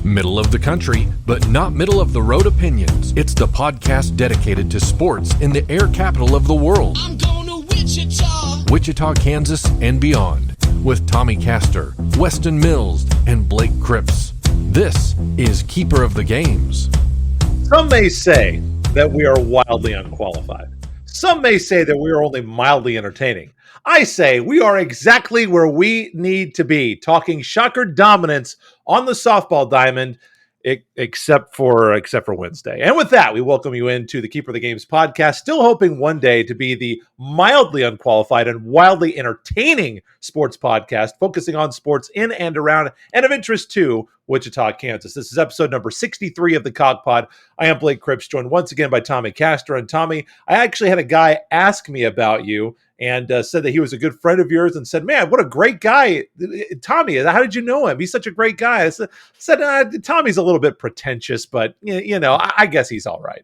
Middle of the country, but not middle of the road opinions. It's the podcast dedicated to sports in the air capital of the world. I'm going to Wichita. Wichita, Kansas, and beyond. With Tommy Castor, Weston Mills, and Blake Cripps. This is Keeper of the Games. Some may say that we are wildly unqualified. Some may say that we are only mildly entertaining. I say we are exactly where we need to be, talking shocker dominance on the softball diamond, except for Wednesday. And with that, we welcome you into the Keeper of the Games podcast, still hoping one day to be the mildly unqualified and wildly entertaining sports podcast, focusing on sports in and around and of interest to Wichita, Kansas. This is episode number 63 of the Cog Pod. I am Blake Cripps, joined once again by Tommy Castor. And Tommy, I actually had a guy ask me about you and said that he was a good friend of yours and said, man, what a great guy. Tommy, how did you know him? He's such a great guy. I said Tommy's a little bit pretentious, but, I guess he's all right.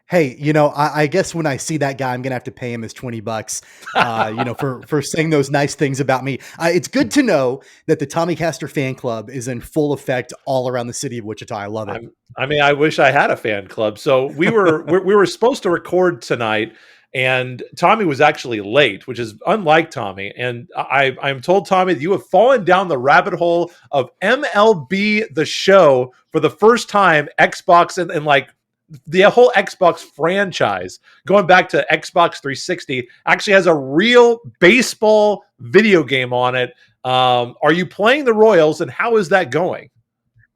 Hey, I guess when I see that guy, I'm going to have to pay him his $20, for saying those nice things about me. It's good to know that the Tommy Castor fan club is in full effect all around the city of Wichita. I love it. I wish I had a fan club. So we were supposed to record tonight, and Tommy was actually late, which is unlike Tommy. And I'm told, Tommy, that you have fallen down the rabbit hole of MLB The Show for the first time. Xbox and like the whole Xbox franchise, going back to Xbox 360, actually has a real baseball video game on it. Are you playing the Royals, and how is that going?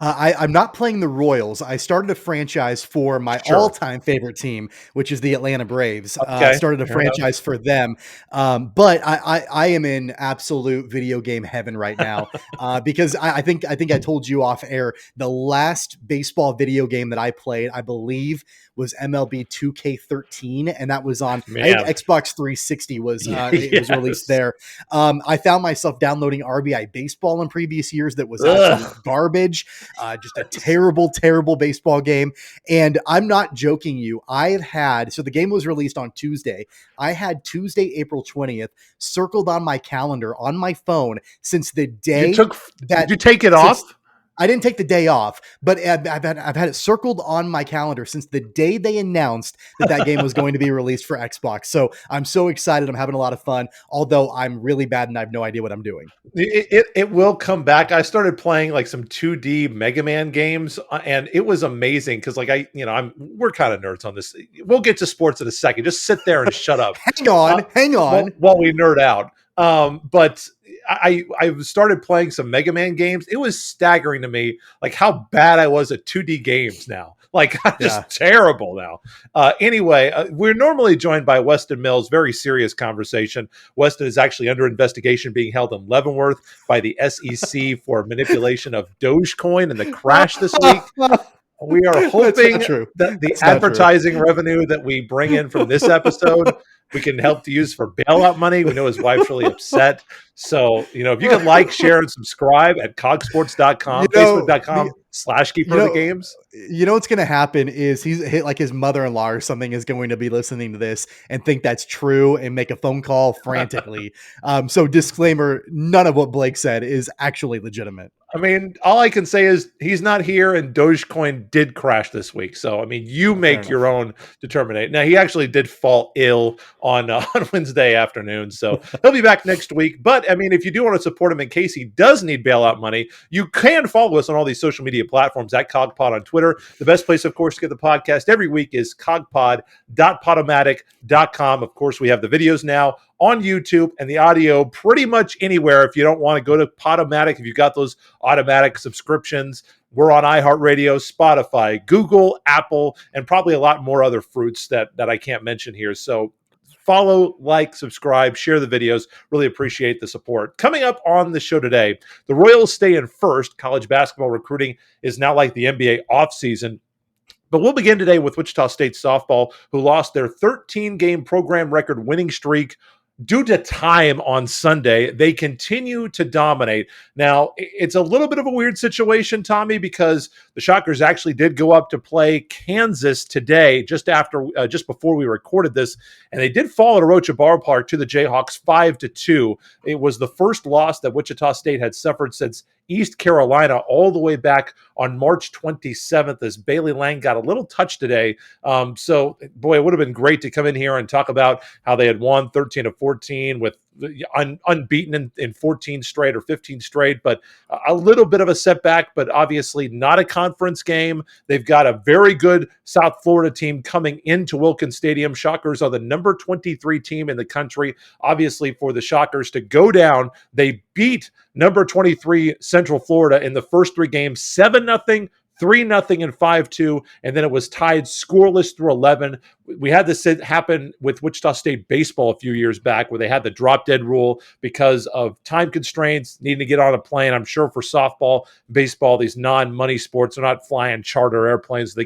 I'm not playing the Royals. I started a franchise for my all-time favorite team, which is the Atlanta Braves. I started a franchise for them. But I am in absolute video game heaven right now because I think I told you off air, the last baseball video game that I played, I believe, was MLB 2K13, and that was on Xbox 360 was was released there. I found myself downloading RBI Baseball in previous years that was absolute garbage. Just a terrible, terrible baseball game. And I'm not joking you. So the game was released on Tuesday. I had Tuesday, April 20th circled on my calendar on my phone since the day did you take it off? I didn't take the day off, but I've had it circled on my calendar since the day they announced that game was going to be released for Xbox. So I'm so excited. I'm having a lot of fun, although I'm really bad and I have no idea what I'm doing. It will come back. I started playing like some 2D Mega Man games, and it was amazing because we're kind of nerds on this. We'll get to sports in a second. Just sit there and shut up. Hang on. While we nerd out. But I started playing some Mega Man games. It was staggering to me, like how bad I was at 2D games now. Like I'm just terrible now. Anyway, we're normally joined by Weston Mills. Very serious conversation. Weston is actually under investigation, being held in Leavenworth by the SEC for manipulation of Dogecoin and the crash this week. We are hoping that the advertising revenue that we bring in from this episode, we can help to use for bailout money. We know his wife's really upset. So, if you can like, share, and subscribe at cogsports.com, facebook.com/keeper of the games. You know what's going to happen is his mother-in-law or something is going to be listening to this and think that's true and make a phone call frantically. So disclaimer, none of what Blake said is actually legitimate. I mean, all I can say is he's not here and Dogecoin did crash this week. So, I mean, you make your own determination. Now, he actually did fall ill on Wednesday afternoon. So he'll be back next week. But, I mean, if you do want to support him in case he does need bailout money, you can follow us on all these social media platforms at CogPod on Twitter. The best place, of course, to get the podcast every week is cogpod.podomatic.com. Of course, we have the videos now on YouTube and the audio pretty much anywhere. If you don't want to go to Podomatic, if you've got those automatic subscriptions, we're on iHeartRadio, Spotify, Google, Apple, and probably a lot more other fruits that I can't mention here. So follow, like, subscribe, share the videos. Really appreciate the support. Coming up on the show today, the Royals stay in first. College basketball recruiting is now like the NBA offseason. But we'll begin today with Wichita State Softball, who lost their 13-game program record winning streak due to time on Sunday, they continue to dominate. Now, it's a little bit of a weird situation, Tommy, because the Shockers actually did go up to play Kansas today, just before we recorded this, and they did fall at Arocha Ballpark to the Jayhawks 5-2. It was the first loss that Wichita State had suffered since East Carolina all the way back on March 27th, as Bailey Lang got a little touch today. So, boy, it would have been great to come in here and talk about how they had won 13-14 with unbeaten in 14 straight or 15 straight, but a little bit of a setback, but obviously not a conference game. They've got a very good South Florida team coming into Wilkins Stadium. Shockers are the number 23 team in the country. Obviously, for the Shockers to go down, they beat number 23 Central Florida in the first three games, 7-0, 3-0, and 5-2, and then it was tied scoreless through 11. We had this happen with Wichita State baseball a few years back, where they had the drop-dead rule because of time constraints, needing to get on a plane. I'm sure for softball, baseball, these non-money sports, they're not flying charter airplanes. They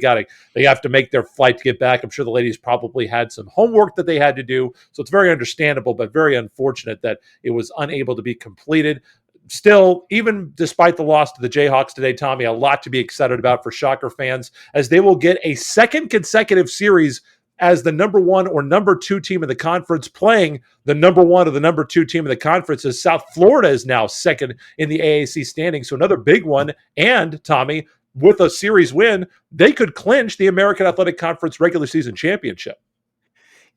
have to make their flight to get back. I'm sure the ladies probably had some homework that they had to do, so it's very understandable, but very unfortunate that it was unable to be completed. Still, even despite the loss to the Jayhawks today, Tommy, a lot to be excited about for Shocker fans, as they will get a second consecutive series as the number one or number two team in the conference playing the number one or the number two team in the conference, as South Florida is now second in the AAC standing. So another big one. And, Tommy, with a series win, they could clinch the American Athletic Conference regular season championship.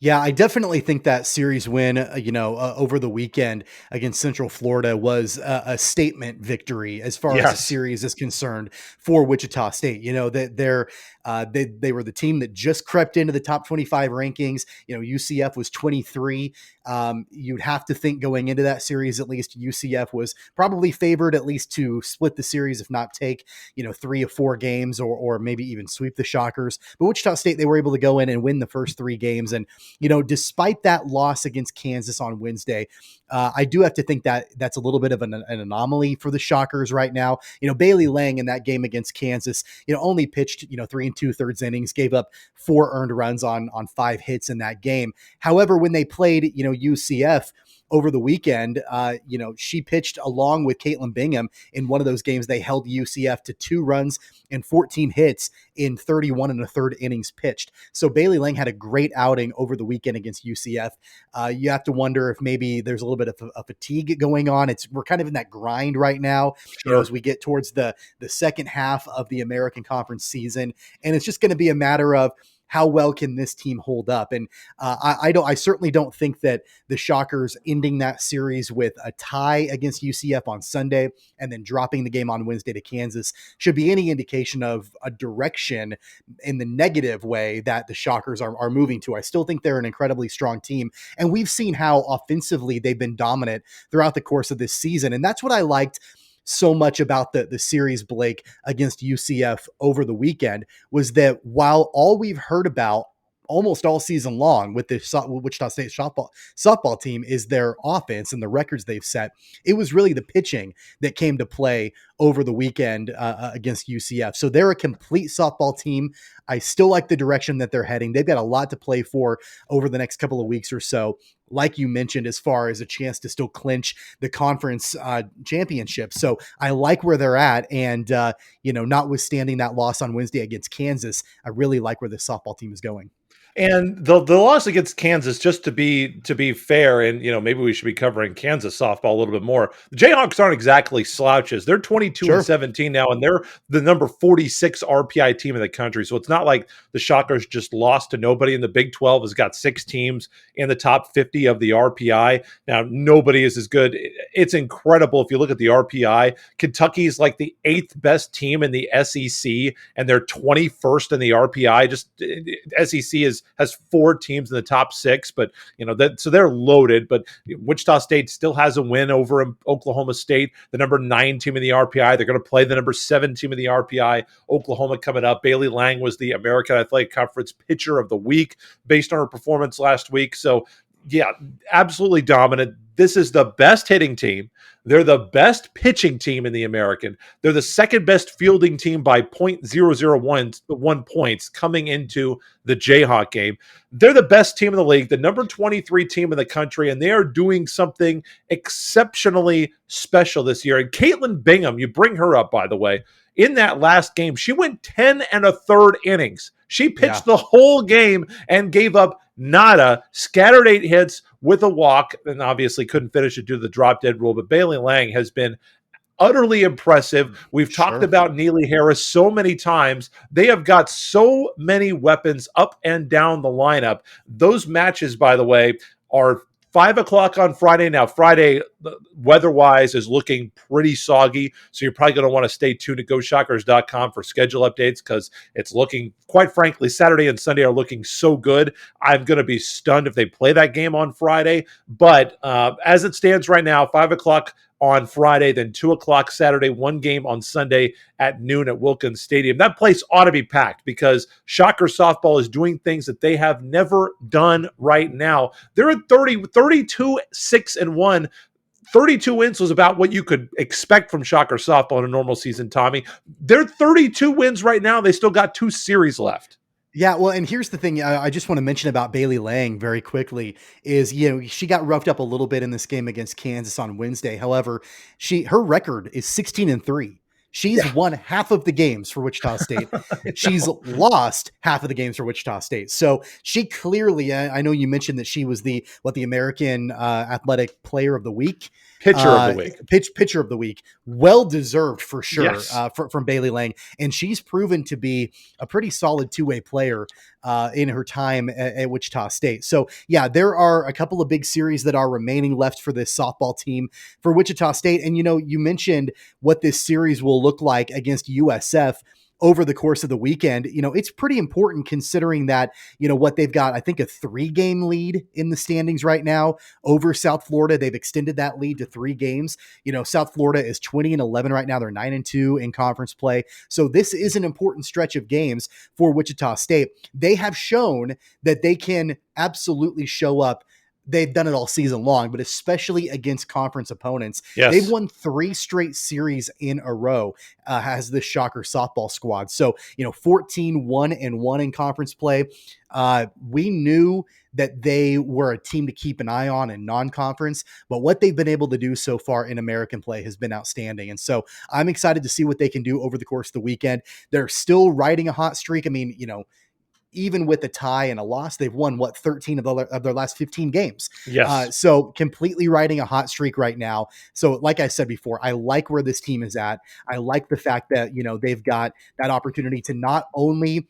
Yeah, I definitely think that series win, over the weekend against Central Florida was a statement victory as far as the series is concerned for Wichita State. You know, that they were the team that just crept into the top 25 rankings. You know, UCF was 23. You'd have to think going into that series, at least UCF was probably favored at least to split the series, if not take, 3 or 4 games or maybe even sweep the Shockers. But Wichita State, they were able to go in and win the first 3 games. And, despite that loss against Kansas on Wednesday, I do have to think that that's a little bit of an anomaly for the Shockers right now. Bailey Lang in that game against Kansas, only pitched, 3 2/3 innings, gave up 4 earned runs on 5 hits in that game. However, when they played, UCF over the weekend, she pitched along with Caitlin Bingham in one of those games. They held UCF to 2 runs and 14 hits in 31 1/3 innings pitched. So Bailey Lang had a great outing over the weekend against UCF. You have to wonder if maybe there's a little bit of a fatigue going on. We're kind of in that grind right now, as we get towards the second half of the American Conference season. And it's just going to be a matter of how well can this team hold up? And I certainly don't think that the Shockers ending that series with a tie against UCF on Sunday and then dropping the game on Wednesday to Kansas should be any indication of a direction in the negative way that the Shockers are moving to. I still think they're an incredibly strong team, and we've seen how offensively they've been dominant throughout the course of this season. And that's what I liked so much about the series, Blake, against UCF over the weekend, was that while all we've heard about almost all season long with the Wichita State softball team is their offense and the records they've set, it was really the pitching that came to play over the weekend against UCF. So they're a complete softball team. I still like the direction that they're heading. They've got a lot to play for over the next couple of weeks or so, like you mentioned, as far as a chance to still clinch the conference championship. So I like where they're at. And, notwithstanding that loss on Wednesday against Kansas, I really like where the softball team is going. And the loss against Kansas, just to be fair, and maybe we should be covering Kansas softball a little bit more. The Jayhawks aren't exactly slouches. They're 22-17 now, and they're the number 46 RPI team in the country. So it's not like the Shockers just lost to nobody. In the Big 12 has got 6 teams in the top 50 of the RPI. Now nobody is as good. It's incredible if you look at the RPI. Kentucky's like the 8th best team in the SEC, and they're 21st in the RPI. Just SEC has 4 teams in the top 6, but so they're loaded. But Wichita State still has a win over Oklahoma State, the number 9 team in the RPI. They're going to play the number 7 team in the RPI, Oklahoma, coming up. Bailey Lang was the American Athletic Conference Pitcher of the Week based on her performance last week. So Yeah, absolutely dominant. This is the best hitting team. They're the best pitching team in the American. They're the second best fielding team by .0011 points coming into the Jayhawk game. They're the best team in the league, the number 23 team in the country, and they are doing something exceptionally special this year. And Caitlin Bingham, you bring her up, by the way, in that last game, she went 10 1/3 innings. She pitched the whole game and gave up nada, scattered 8 hits with a walk, and obviously couldn't finish it due to the drop dead rule. But Bailey Lang has been utterly impressive. We've talked about Neely Harris so many times. They have got so many weapons up and down the lineup. Those matches, by the way, are 5 o'clock on Friday. Now, Friday, weather-wise, is looking pretty soggy, so you're probably going to want to stay tuned to GoShockers.com for schedule updates because it's looking, quite frankly, Saturday and Sunday are looking so good. I'm going to be stunned if they play that game on Friday. But as it stands right now, 5 o'clock on Friday, then 2 o'clock Saturday, one game on Sunday at noon at Wilkins Stadium. That place ought to be packed because Shocker Softball is doing things that they have never done right now. They're at 32-6-1. 32 wins was about what you could expect from Shocker Softball in a normal season, Tommy. They're 32 wins right now. They still got 2 series left. Yeah, well, and here's the thing I just want to mention about Bailey Lang very quickly is, she got roughed up a little bit in this game against Kansas on Wednesday. However, her record is 16-3. She's won half of the games for Wichita State. She's lost half of the games for Wichita State. So she clearly, I know you mentioned that she was the American Athletic Player of the Week. Pitcher of the week. Pitcher of the week. Well-deserved for sure. Yes. From Bailey Lang. And she's proven to be a pretty solid two-way player in her time at Wichita State. So yeah, there are a couple of big series that are remaining left for this softball team for Wichita State. And you mentioned what this series will look like against USF over the course of the weekend. It's pretty important considering that, what they've got, I think a 3-game lead in the standings right now over South Florida. They've extended that lead to 3 games. South Florida is 20-11 right now. They're 9-2 in conference play. So this is an important stretch of games for Wichita State. They have shown that they can absolutely show up. They've done it all season long, but especially against conference opponents. Yes. They've won 3 straight series in a row, has this Shocker softball squad. So, 14-1-1 in conference play. We knew that they were a team to keep an eye on in non-conference, but what they've been able to do so far in American play has been outstanding. And so I'm excited to see what they can do over the course of the weekend. They're still riding a hot streak. I mean, even with a tie and a loss, they've won 13 of their last 15 games. Yes. So completely riding a hot streak right now. So like I said before, I like where this team is at. I like the fact that, they've got that opportunity to not only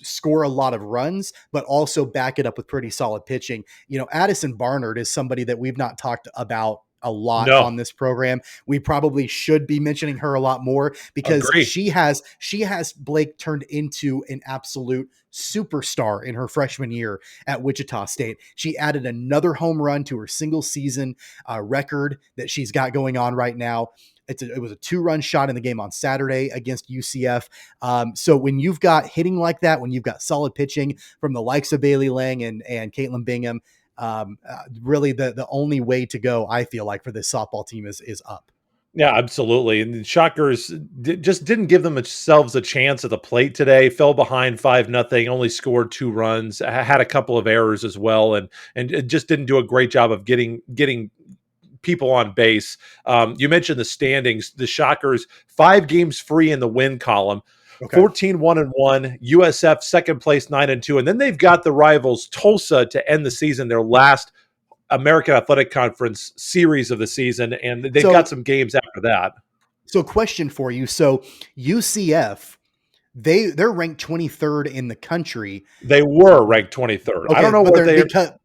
score a lot of runs, but also back it up with pretty solid pitching. Addison Barnard is somebody that we've not talked about a lot on this program. We probably should be mentioning her a lot more because she has Blake turned into an absolute superstar in her freshman year at Wichita State. She added another home run to her single season record that she's got going on right now. It was a 2-run shot in the game on Saturday against UCF. So when you've got hitting like that, when you've got solid pitching from the likes of Bailey Lang and Caitlin Bingham, really the only way to go, I feel like, for this softball team is up. Yeah, absolutely. And the Shockers just didn't give themselves a chance at the plate today. Fell behind 5-0, only scored 2 runs, had a couple of errors as well, and it just didn't do a great job of getting people on base. You mentioned the standings. The Shockers 5 games free in the win column. Okay. 14-1-1, USF second place 9-2, and then they've got the rivals Tulsa to end the season, their last American Athletic Conference series of the season, and they've got some games after that. So, question for you: so UCF, they're ranked 23rd in the country. They were ranked 23rd. Okay, I don't know what they're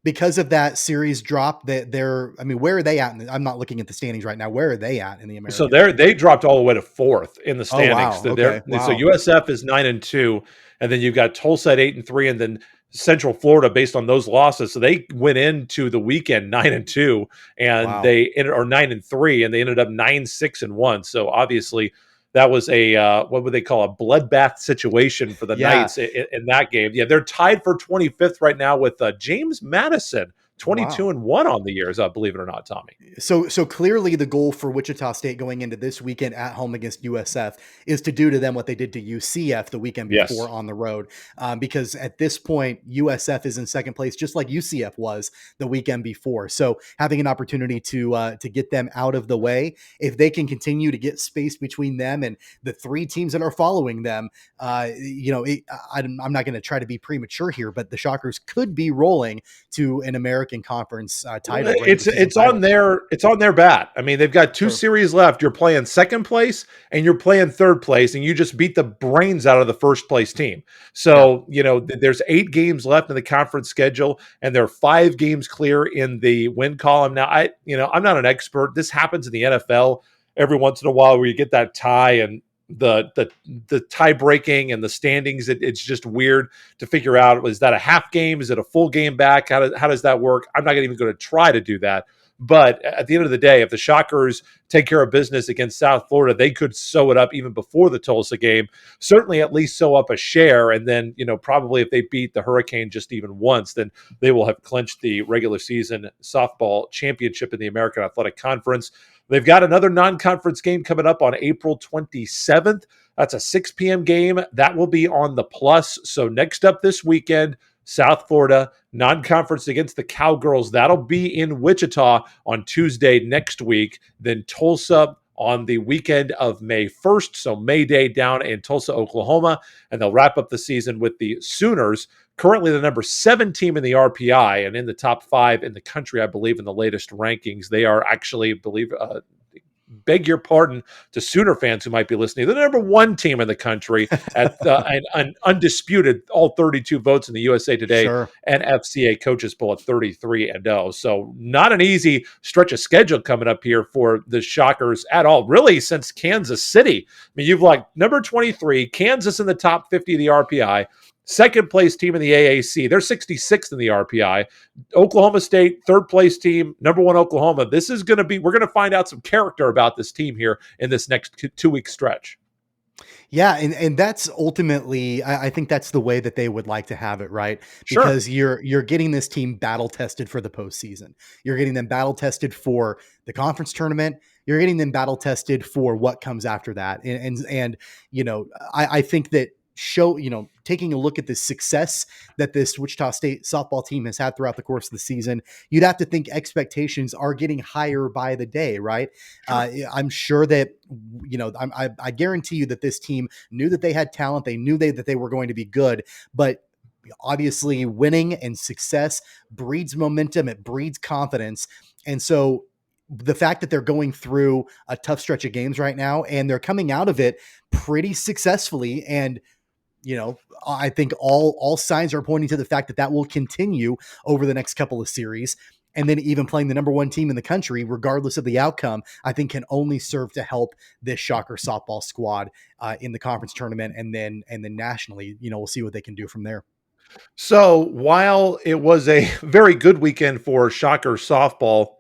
because of that series drop. Where are they at? I'm not looking at the standings right now. Where are they at in the American? So they dropped all the way to 4th in the standings. Oh, wow. Okay. So USF is 9-2, and then you've got Tulsa at 8-3, and then Central Florida based on those losses. So they went into the weekend 9-2, and they are 9-3, and they ended up 9-6-1. So obviously That was a what would they call a bloodbath situation for the Knights in that game. Yeah, they're tied for 25th right now with James Madison, 22-1 on the years, believe it or not, Tommy. So clearly the goal for Wichita State going into this weekend at home against USF is to do to them what they did to UCF the weekend before on the road. Because at this point, USF is in second place, just like UCF was the weekend before. So having an opportunity to get them out of the way, if they can continue to get space between them and the three teams that are following them, I'm not going to try to be premature here, but the Shockers could be rolling to an American Conference title. It's on their bat. I mean, they've got two series left. You're playing second place and you're playing third place, and you just beat the brains out of the first place team. So, there's 8 games left in the conference schedule, and there are 5 games clear in the win column. Now, I'm not an expert. This happens in the NFL every once in a while where you get that tie and the tie breaking and the standings. It's just weird to figure out. Is that a half game? Is it a full game back? How does that work? I'm not even going to try to do that. But at the end of the day, if the Shockers take care of business against South Florida, they could sew it up even before the Tulsa game. Certainly at least sew up a share. And then, probably if they beat the Hurricane just even once, then they will have clinched the regular season softball championship in the American Athletic Conference. They've got another non-conference game coming up on April 27th. That's a 6 p.m. game. That will be on the Plus. So next up this weekend, South Florida, non-conference against the Cowgirls. That'll be in Wichita on Tuesday next week. Then Tulsa on the weekend of May 1st. So May Day down in Tulsa, Oklahoma. And they'll wrap up the season with the Sooners, currently the number 7 team in the RPI and in the top 5 in the country, I believe, in the latest rankings. They are actually, beg your pardon to Sooner fans who might be listening, they're the number 1 team in the country at an undisputed all 32 votes in the USA Today and FCA coaches poll at 33-0. So not an easy stretch of schedule coming up here for the Shockers at all, really, since Kansas City. I mean, you've number 23, Kansas in the top 50 of the RPI, second place team in the AAC. They're 66th in the RPI. Oklahoma State, third place team, number 1 Oklahoma. This is going to be, we're going to find out some character about this team here in this next 2-week stretch. Yeah, and that's ultimately, I think that's the way that they would like to have it, right? Because you're getting this team battle tested for the postseason. You're getting them battle tested for the conference tournament. You're getting them battle tested for what comes after that. And I think that taking a look at the success that this Wichita State softball team has had throughout the course of the season, you'd have to think expectations are getting higher by the day, right? I'm sure that, I guarantee you that this team knew that they had talent. They knew that they were going to be good, but obviously winning and success breeds momentum. It breeds confidence. And so the fact that they're going through a tough stretch of games right now and they're coming out of it pretty successfully, and I think all signs are pointing to the fact that will continue over the next couple of series. And then even playing the number 1 team in the country, regardless of the outcome, I think can only serve to help this Shocker softball squad in the conference tournament. And then nationally, we'll see what they can do from there. So while it was a very good weekend for Shocker softball,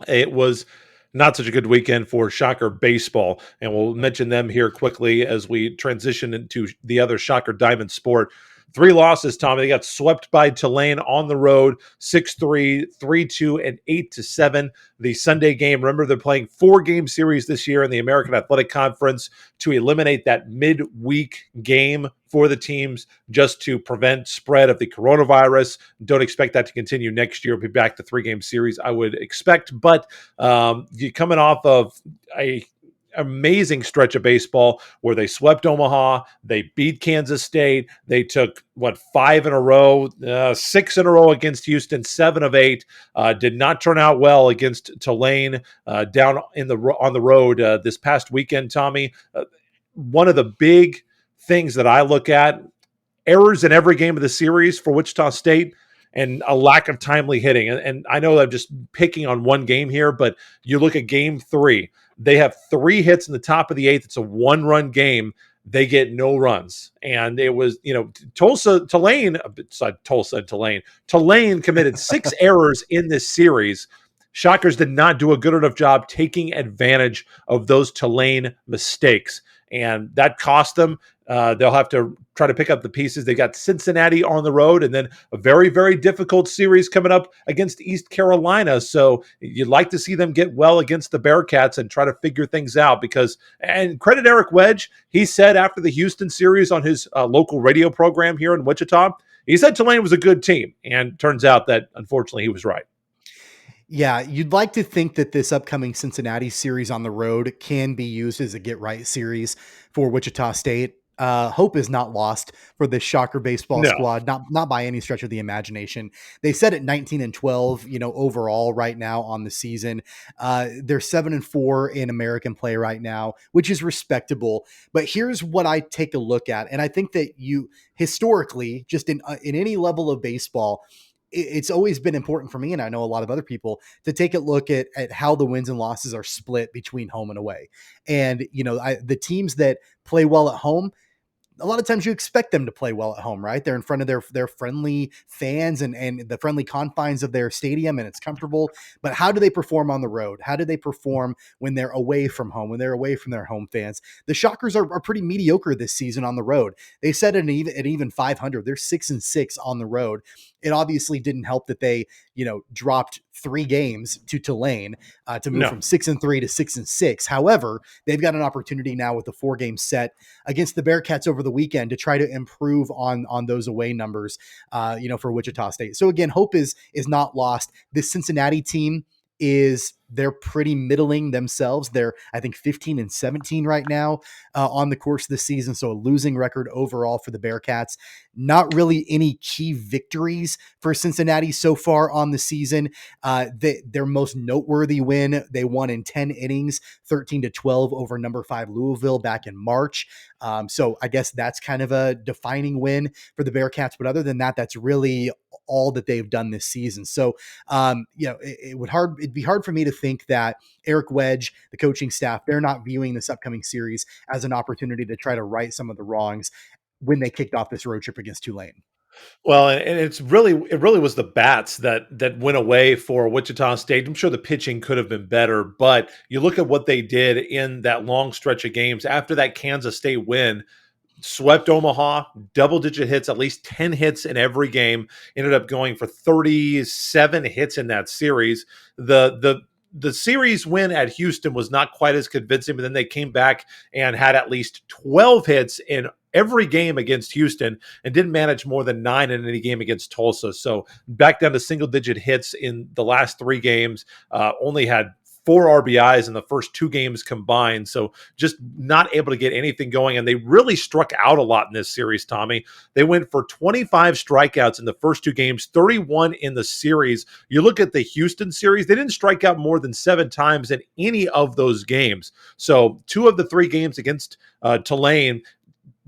it was not such a good weekend for Shocker baseball, and we'll mention them here quickly as we transition into the other Shocker Diamond sport. 3 losses, Tommy. They got swept by Tulane on the road, 6-3, 3-2, and 8-7. The Sunday game, remember, they're playing 4-game series this year in the American Athletic Conference to eliminate that midweek game for the teams just to prevent spread of the coronavirus. Don't expect that to continue next year. We'll be back to 3-game series, I would expect. But you're coming off of a amazing stretch of baseball where they swept Omaha, they beat Kansas State, they took 5 in a row, 6 in a row against Houston, 7 of 8. Did not turn out well against Tulane down on the road this past weekend. Tommy, one of the big things that I look at, errors in every game of the series for Wichita State, and a lack of timely hitting. And I know I'm just picking on one game here, but you look at game 3, they have 3 hits in the top of the 8th. It's a 1-run game. They get no runs. And it was, Tulane committed 6 errors in this series. Shockers did not do a good enough job taking advantage of those Tulane mistakes. and that cost them. They'll have to try to pick up the pieces. They got Cincinnati on the road, and then a very, very difficult series coming up against East Carolina. So you'd like to see them get well against the Bearcats and try to figure things out because, and credit Eric Wedge, he said after the Houston series on his local radio program here in Wichita, he said Tulane was a good team. And turns out that, unfortunately, he was right. Yeah, you'd like to think that this upcoming Cincinnati series on the road can be used as a get-right series for Wichita State. Hope is not lost for this Shocker baseball squad, not by any stretch of the imagination. They set at 19-12, overall right now on the season. They're 7-4 in American play right now, which is respectable. But here's what I take a look at, and I think that you historically, just in any level of baseball, it's always been important for me, and I know a lot of other people, to take a look at how the wins and losses are split between home and away. And, the teams that play well at home, a lot of times you expect them to play well at home, right? They're in front of their friendly fans and the friendly confines of their stadium, and it's comfortable. But how do they perform on the road? How do they perform when they're away from home, when they're away from their home fans? The Shockers are pretty mediocre this season on the road. They set at even 500. They're 6-6 on the road. It obviously didn't help that they, dropped 3 games to Tulane to move from 6-3 to 6-6. However, they've got an opportunity now with the 4-game set against the Bearcats over the weekend to try to improve on those away numbers, for Wichita State. So again, hope is not lost. This Cincinnati team they're pretty middling themselves. They're, I think, 15-17 right now on the course of the season. So a losing record overall for the Bearcats. Not really any key victories for Cincinnati so far on the season. Their most noteworthy win, they won in 10 innings, 13-12 over number 5 Louisville back in March. So I guess that's kind of a defining win for the Bearcats. But other than that, that's really all that they've done this season. So, it'd be hard for me to think that Eric Wedge, the coaching staff, they're not viewing this upcoming series as an opportunity to try to right some of the wrongs when they kicked off this road trip against Tulane. Well, and it really was the bats that went away for Wichita State. I'm sure the pitching could have been better, but you look at what they did in that long stretch of games after that Kansas State win. Swept Omaha, double-digit hits, at least 10 hits in every game. Ended up going for 37 hits in that series. The series win at Houston was not quite as convincing, but then they came back and had at least 12 hits in every game against Houston and didn't manage more than 9 in any game against Tulsa. So back down to single-digit hits in the last 3 games. Only had 4 RBIs in the first 2 games combined. So just not able to get anything going. And they really struck out a lot in this series, Tommy. They went for 25 strikeouts in the first 2 games, 31 in the series. You look at the Houston series, they didn't strike out more than 7 times in any of those games. So 2 of the 3 games against Tulane,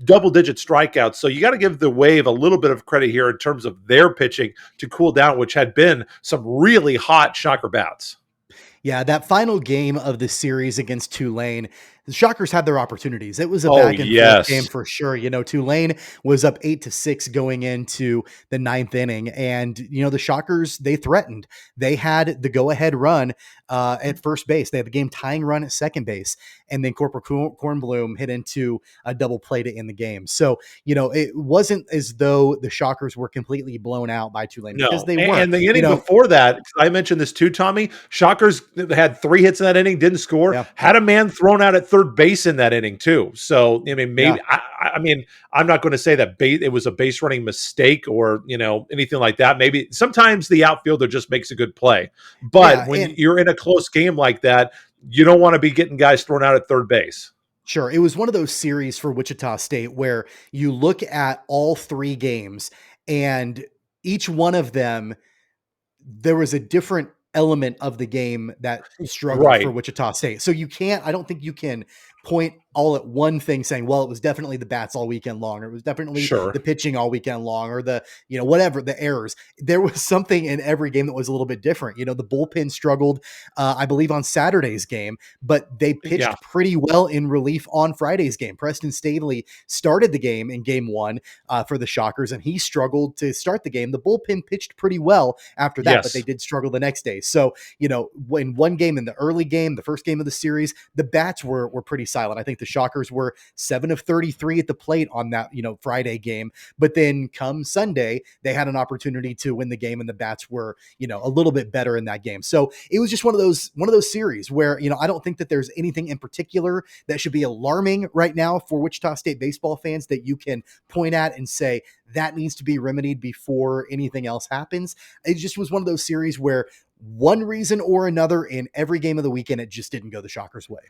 double-digit strikeouts. So you got to give the Wave a little bit of credit here in terms of their pitching to cool down, which had been some really hot Shocker bats. Yeah, that final game of the series against Tulane, the Shockers had their opportunities. It was a back and forth game for sure. Tulane was up 8-6 going into the 9th inning. And, the Shockers, they threatened. They had the go-ahead run at first base. They had the game tying run at second base. And then Corporal Kornblum hit into a double play to end the game. So, it wasn't as though the Shockers were completely blown out by Tulane because they weren't. And the inning before that, I mentioned this too, Tommy, Shockers had 3 hits in that inning, didn't score, had a man thrown out at third base in that inning too. So, maybe, I'm not going to say that it was a base running mistake or, anything like that. Maybe sometimes the outfielder just makes a good play, but when you're in a close game like that, you don't want to be getting guys thrown out at third base. Sure. It was one of those series for Wichita State where you look at all 3 games and each one of them, there was a different element of the game that struggled for Wichita State. So I don't think you can point all at one thing saying, well, it was definitely the bats all weekend long, or it was definitely the pitching all weekend long, or the, whatever, the errors. There was something in every game that was a little bit different. The bullpen struggled, I believe, on Saturday's game, but they pitched pretty well in relief on Friday's game. Preston Staley started the game in game 1 for the Shockers, and he struggled to start the game. The bullpen pitched pretty well after that, but they did struggle the next day. So, in one game, in the early game, the first game of the series, the bats were pretty solid. silent. I think the Shockers were 7 of 33 at the plate on that, Friday game. But then come Sunday, they had an opportunity to win the game, and the bats were, a little bit better in that game. So it was just one of those series where, I don't think that there's anything in particular that should be alarming right now for Wichita State baseball fans that you can point at and say that needs to be remedied before anything else happens. It just was one of those series where one reason or another in every game of the weekend, it just didn't go the Shockers' way.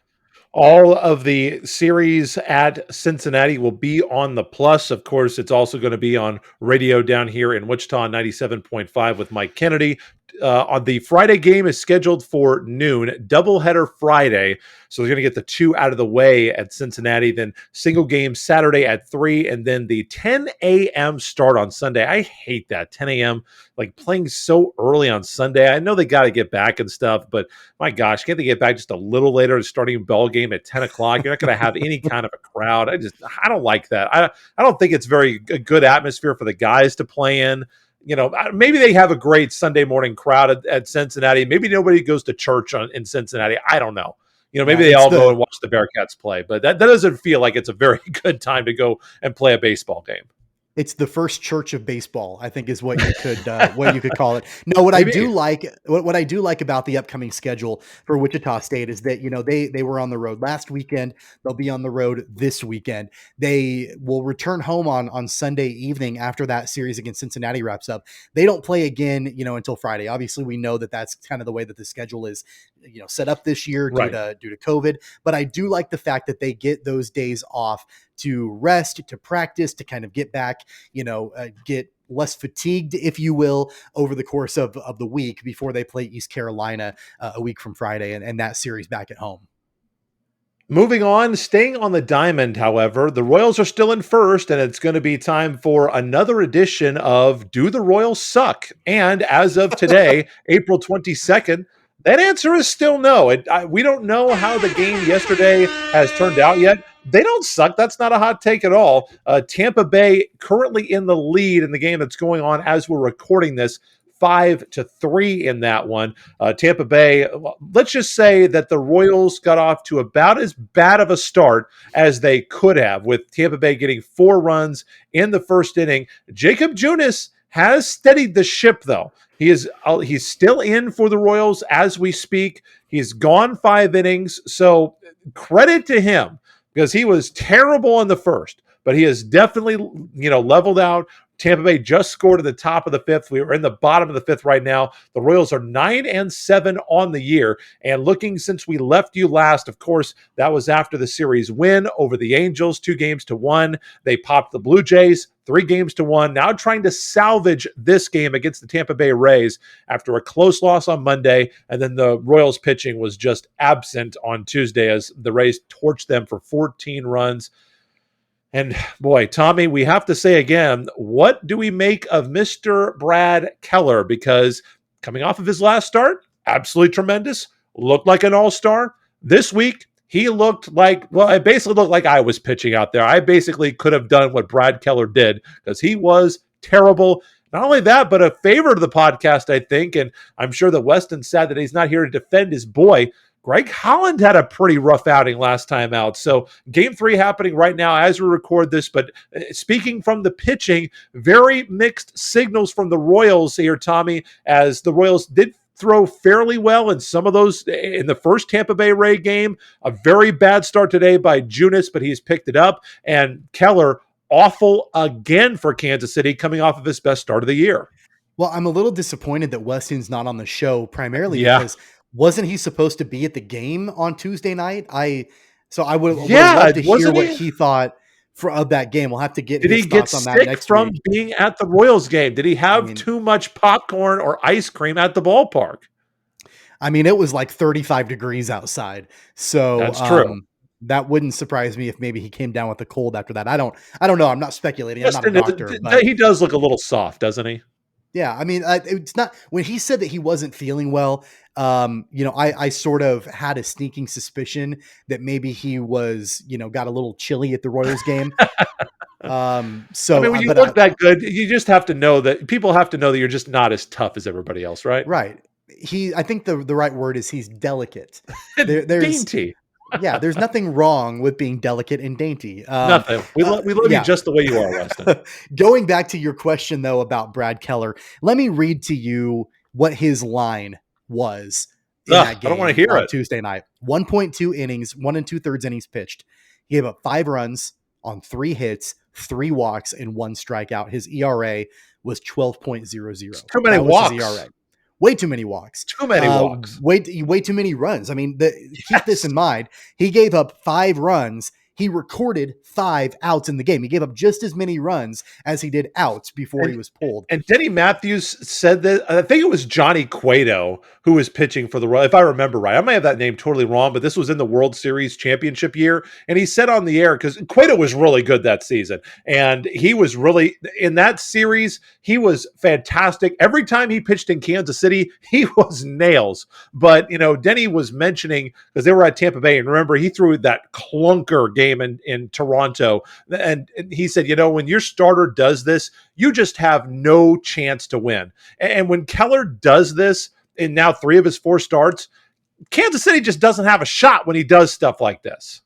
All of the series at Cincinnati will be on the Plus. Of course, it's also going to be on radio down here in Wichita 97.5 with Mike Kennedy. On the Friday game is scheduled for noon, doubleheader Friday. So they're going to get the 2 out of the way at Cincinnati, then single game Saturday at 3, and then the 10 a.m. start on Sunday. I hate that 10 a.m. like playing so early on Sunday. I know they got to get back and stuff, but my gosh, can't they get back just a little later, starting a ball game at 10 o'clock? You're not going to have any kind of a crowd. I don't like that. I don't think it's a good atmosphere for the guys to play in. Maybe they have a great Sunday morning crowd at Cincinnati. Maybe nobody goes to church in Cincinnati. I don't know. Maybe they all go and watch the Bearcats play, but that doesn't feel like it's a very good time to go and play a baseball game. It's the first church of baseball, I think, is what you could call it. No, what I do like about the upcoming schedule for Wichita State is that they were on the road last weekend. They'll be on the road this weekend. They will return home on Sunday evening after that series against Cincinnati wraps up. They don't play again, until Friday. Obviously, we know that that's kind of the way that the schedule is, set up this year due to COVID. But I do like the fact that they get those days off to rest, to practice, to kind of get back, get less fatigued, if you will, over the course of the week before they play East Carolina a week from Friday and that series back at home. Moving on, staying on the diamond, however, the Royals are still in first, and it's going to be time for another edition of Do the Royals Suck? And as of today, April 22nd, that answer is still no. We don't know how the game yesterday has turned out yet. They don't suck. That's not a hot take at all. Tampa Bay currently in the lead in the game that's going on as we're recording this, 5-3 in that one. Tampa Bay, let's just say that the Royals got off to about as bad of a start as they could have, with Tampa Bay getting 4 runs in the first inning. Jacob Junis has steadied the ship, though. He's still in for the Royals as we speak. He's gone 5 innings, so credit to him because he was terrible in the first, but he has definitely leveled out. Tampa Bay just scored at the top of the 5th. We are in the bottom of the 5th right now. The Royals are 9-7 on the year. And looking since we left you last, of course, that was after the series win over the Angels, 2-1. They popped the Blue Jays 3-1. Now trying to salvage this game against the Tampa Bay Rays after a close loss on Monday. And then the Royals pitching was just absent on Tuesday as the Rays torched them for 14 runs. And boy, Tommy, we have to say again, what do we make of Mr. Brad Keller? Because coming off of his last start, absolutely tremendous, looked like an all-star. This week, he looked like, it basically looked like I was pitching out there. I basically could have done what Brad Keller did because he was terrible. Not only that, but a favor to the podcast, I think. And I'm sure that Weston's sad that he's not here to defend his boy. Greg Holland had a pretty rough outing last time out. So game 3 happening right now as we record this. But speaking from the pitching, very mixed signals from the Royals here, Tommy, as the Royals did throw fairly well in some of those in the first Tampa Bay Ray game. A very bad start today by Junis, but he's picked it up. And Keller, awful again for Kansas City, coming off of his best start of the year. Well, I'm a little disappointed that Weston's not on the show, primarily because wasn't he supposed to be at the game on Tuesday night? I would love to hear what he thought of that game. We'll have to get his thoughts on that next week. Did he get sick from being at the Royals game? Did he have too much popcorn or ice cream at the ballpark? I mean, it was like 35 degrees outside. So that's true. That wouldn't surprise me if maybe he came down with a cold after that. I don't know. I'm not speculating. I'm not a doctor. But he does look a little soft, doesn't he? Yeah, I mean, it's not when he said that he wasn't feeling well. I sort of had a sneaking suspicion that maybe he was, got a little chilly at the Royals game. So I mean, when you look that good, you just have to know that people have to know that you're just not as tough as everybody else, right? Right. I think the right word is he's delicate. Dainty. Yeah, there's nothing wrong with being delicate and dainty. Nothing. We love you just the way you are, Weston. Going back to your question, though, about Brad Keller, let me read to you what his line was in that game I don't want to hear on it. Tuesday night. 1.2 innings, 1 2/3 innings pitched. He gave up 5 runs on 3 hits, 3 walks, and 1 strikeout. His ERA was 12.00. Too many walks. His ERA. Way too many walks. Too many walks. Way too many runs. I mean, keep this in mind. He gave up 5 runs. He recorded 5 outs in the game. He gave up just as many runs as he did outs before he was pulled. And Denny Matthews said that, I think it was Johnny Cueto who was pitching for the Royals, if I remember right. I may have that name totally wrong, but this was in the World Series championship year. And he said on the air, because Cueto was really good that season. And he was really, in that series, he was fantastic. Every time he pitched in Kansas City, he was nails. But, Denny was mentioning, because they were at Tampa Bay, and remember, he threw that clunker game in Toronto. And he said, when your starter does this, you just have no chance to win. And when Keller does this in now 3 of his 4 starts, Kansas City just doesn't have a shot when he does stuff like this.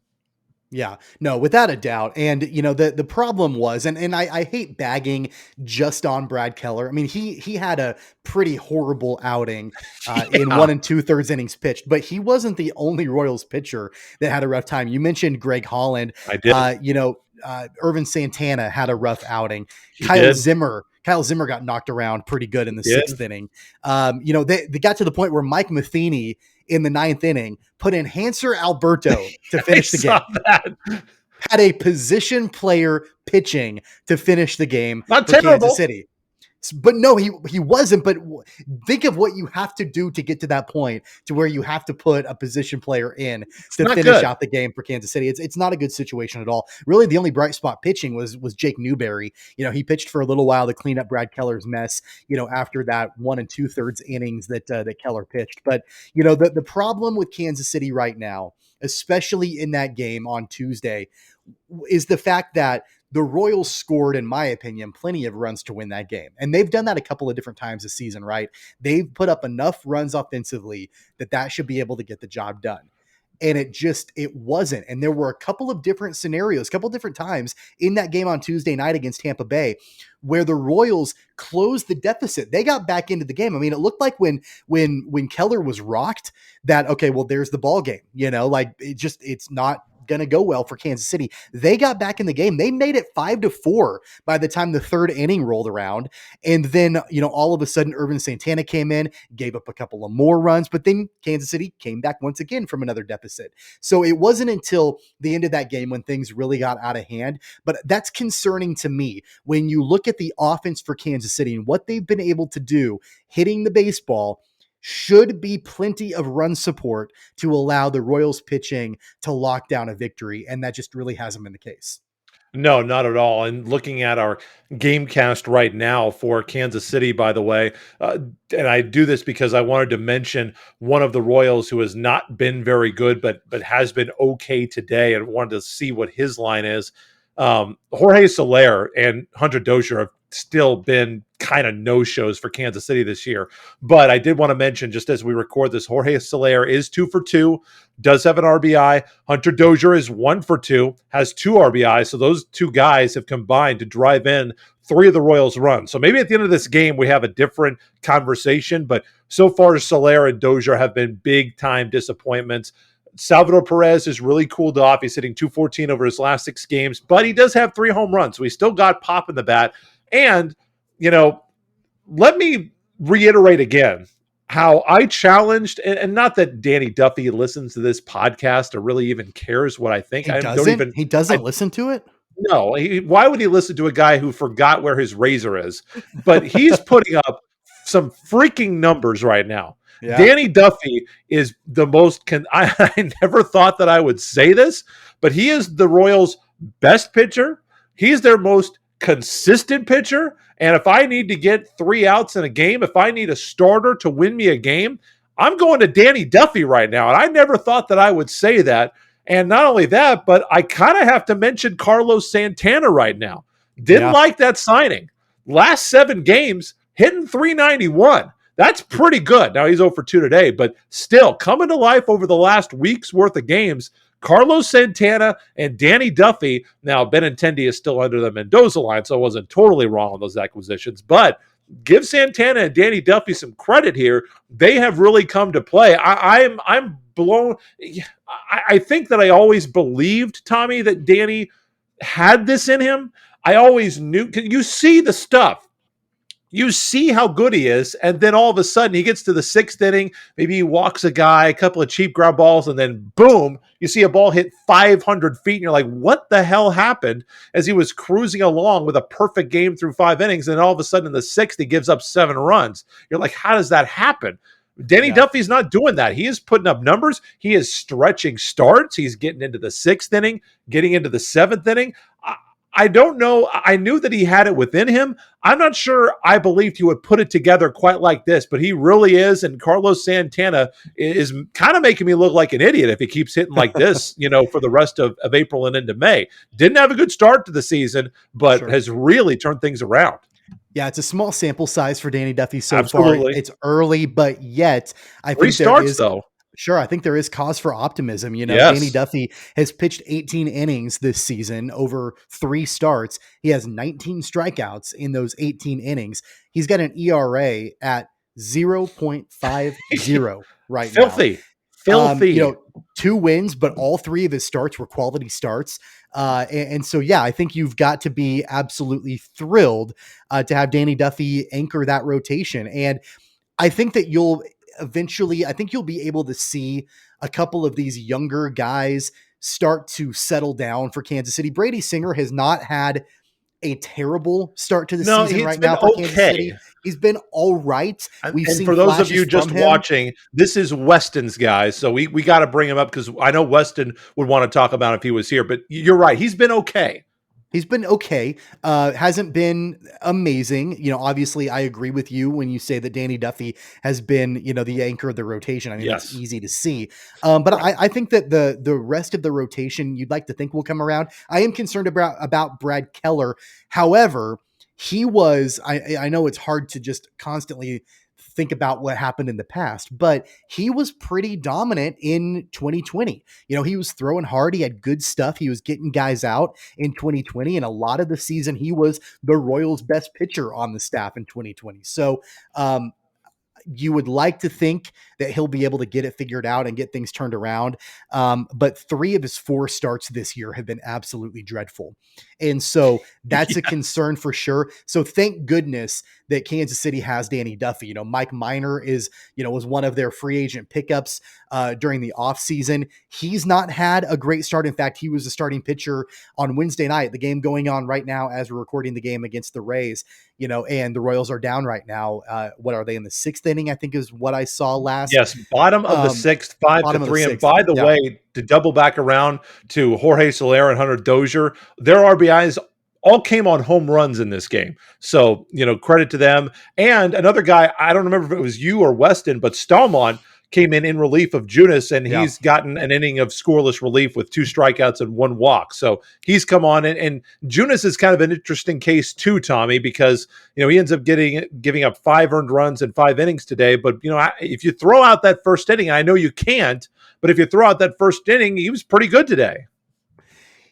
Yeah, no, without a doubt. And, the problem was, and I hate bagging just on Brad Keller. I mean, he had a pretty horrible outing in 1 2/3 innings pitched, but he wasn't the only Royals pitcher that had a rough time. You mentioned Greg Holland. I did. Irvin Santana had a rough outing. Kyle Zimmer got knocked around pretty good in the 6th inning. They got to the point where Mike Matheny in the 9th inning put in Hanser Alberto to finish the game. Had a position player pitching to finish the game Not for terrible. Kansas City. But no, he wasn't. But think of what you have to do to get to that point to where you have to put a position player in to finish out the game for Kansas City. It's not a good situation at all. Really, the only bright spot pitching was Jake Newberry. He pitched for a little while to clean up Brad Keller's mess, after that 1 2/3 innings that Keller pitched. But, the problem with Kansas City right now, especially in that game on Tuesday, is the fact that the Royals scored, in my opinion, plenty of runs to win that game. And they've done that a couple of different times this season, right? They've put up enough runs offensively that should be able to get the job done. And it wasn't. And there were a couple of different scenarios, a couple of different times in that game on Tuesday night against Tampa Bay where the Royals closed the deficit. They got back into the game. I mean, it looked like when Keller was rocked that, okay, well, there's the ball game, it's not going to go well for Kansas City. They got back in the game. They made it 5-4 by the time the 3rd inning rolled around. And then, all of a sudden Irvin Santana came in, gave up a couple of more runs, but then Kansas City came back once again from another deficit. So it wasn't until the end of that game when things really got out of hand. But that's concerning to me when you look at the offense for Kansas City and what they've been able to do hitting the baseball. Should be plenty of run support to allow the Royals pitching to lock down a victory, and that just really hasn't been the case. No, not at all. And looking at our game cast right now for Kansas City, by the way, and I do this because I wanted to mention one of the Royals who has not been very good, but has been okay today, and wanted to see what his line is. Jorge Soler and Hunter Dozier have still been kind of no-shows for Kansas City this year. But I did want to mention, just as we record this, Jorge Soler is 2 for 2, does have an RBI. Hunter Dozier is 1 for 2, has 2 RBIs. So those 2 guys have combined to drive in 3 of the Royals' runs. So maybe at the end of this game, we have a different conversation. But so far, Soler and Dozier have been big-time disappointments. Salvador Perez has really cooled off. He's hitting .214 over his last 6 games, but he does have 3 home runs. So he's still got pop in the bat. And, let me reiterate again how I challenged, and not that Danny Duffy listens to this podcast or really even cares what I think. He doesn't listen to it? No. Why would he listen to a guy who forgot where his razor is? But he's putting up some freaking numbers right now. Yeah. Danny Duffy is the most, I never thought that I would say this, but he is the Royals' best pitcher. He's their most consistent pitcher. And if I need to get 3 outs in a game, if I need a starter to win me a game, I'm going to Danny Duffy right now. And I never thought that I would say that. And not only that, but I kind of have to mention Carlos Santana right now. Didn't like that signing. Last 7 games, hitting .391. That's pretty good. Now he's 0 for 2 today, but still coming to life over the last week's worth of games. Carlos Santana and Danny Duffy. Now, Benintendi is still under the Mendoza line, so I wasn't totally wrong on those acquisitions, but give Santana and Danny Duffy some credit here. They have really come to play. I'm blown. I think that I always believed, Tommy, that Danny had this in him. I always knew. You see the stuff. You see how good he is, and then all of a sudden he gets to the 6th inning. Maybe he walks a guy, a couple of cheap ground balls, and then boom, you see a ball hit 500 feet, and you're like, what the hell happened? As he was cruising along with a perfect game through 5 innings, and then all of a sudden in the 6th, he gives up 7 runs. You're like, how does that happen? Danny Duffy's not doing that. He is putting up numbers. He is stretching starts. He's getting into the 6th inning, getting into the 7th inning. I don't know. I knew that he had it within him. I'm not sure I believed he would put it together quite like this, but he really is. And Carlos Santana is kind of making me look like an idiot if he keeps hitting like this, for the rest of April and into May. Didn't have a good start to the season, but has really turned things around. Yeah, it's a small sample size for Danny Duffy so Absolutely. far. It's early, but yet I think starts though. Sure, I think there is cause for optimism. Yes. Danny Duffy has pitched 18 innings this season over 3 starts. He has 19 strikeouts in those 18 innings. He's got an ERA at 0.50 right Filthy. now. Filthy. 2 wins, but all 3 of his starts were quality starts. And so, I think you've got to be absolutely thrilled to have Danny Duffy anchor that rotation. And I think that you'll be able to see a couple of these younger guys start to settle down for Kansas City. Brady Singer has not had a terrible start to the season right now for Kansas City. He's been all right. We've seen for those of you just watching, this is Weston's guys. So we got to bring him up because I know Weston would want to talk about if he was here, but you're right. He's been okay. He's been okay. Hasn't been amazing. Obviously I agree with you when you say that Danny Duffy has been, the anchor of the rotation. I mean, That's easy to see. But I think that the rest of the rotation you'd like to think will come around. I am concerned about Brad Keller. However, he was, I know it's hard to just constantly think about what happened in the past, but he was pretty dominant in 2020. He was throwing hard. He had good stuff. He was getting guys out in 2020. And a lot of the season, he was the Royals' best pitcher on the staff in 2020. So, you would like to think that he'll be able to get it figured out and get things turned around. But 3 of his 4 starts this year have been absolutely dreadful. And so that's a concern for sure. So thank goodness that Kansas City has Danny Duffy. Mike Minor was one of their free agent pickups during the offseason. He's not had a great start. In fact, he was the starting pitcher on Wednesday night, the game going on right now as we're recording the game against the Rays, and the Royals are down right now. What are they in the 6th inning? I think is what I saw last. Yes. Bottom of the 6th, 5-3. And by the way, to double back around to Jorge Soler and Hunter Dozier, their RBIs all came on home runs in this game. So, credit to them. And another guy, I don't remember if it was you or Weston, but Stallman came in relief of Junis, and he's gotten an inning of scoreless relief with 2 strikeouts and 1 walk. So he's come on, and Junis is kind of an interesting case too, Tommy, because he ends up giving up 5 earned runs in 5 innings today. But if you throw out that first inning, I know you can't, but if you throw out that first inning, he was pretty good today.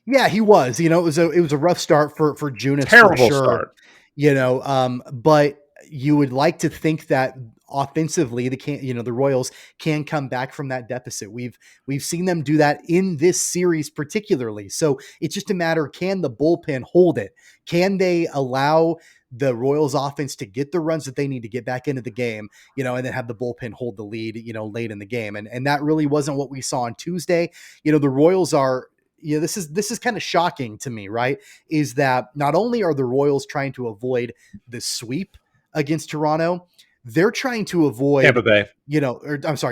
Yeah, he was. It was a rough start for Junis. Terrible for sure. start. But you would like to think that offensively, the Royals can come back from that deficit. We've seen them do that in this series particularly. So it's just a matter, can the bullpen hold it? Can they allow the Royals offense to get the runs that they need to get back into the game, and then have the bullpen hold the lead, late in the game. And that really wasn't what we saw on Tuesday. The Royals are, this is kind of shocking to me, right? Is that not only are the Royals trying to avoid the sweep against Toronto, they're trying to avoid Tampa Bay.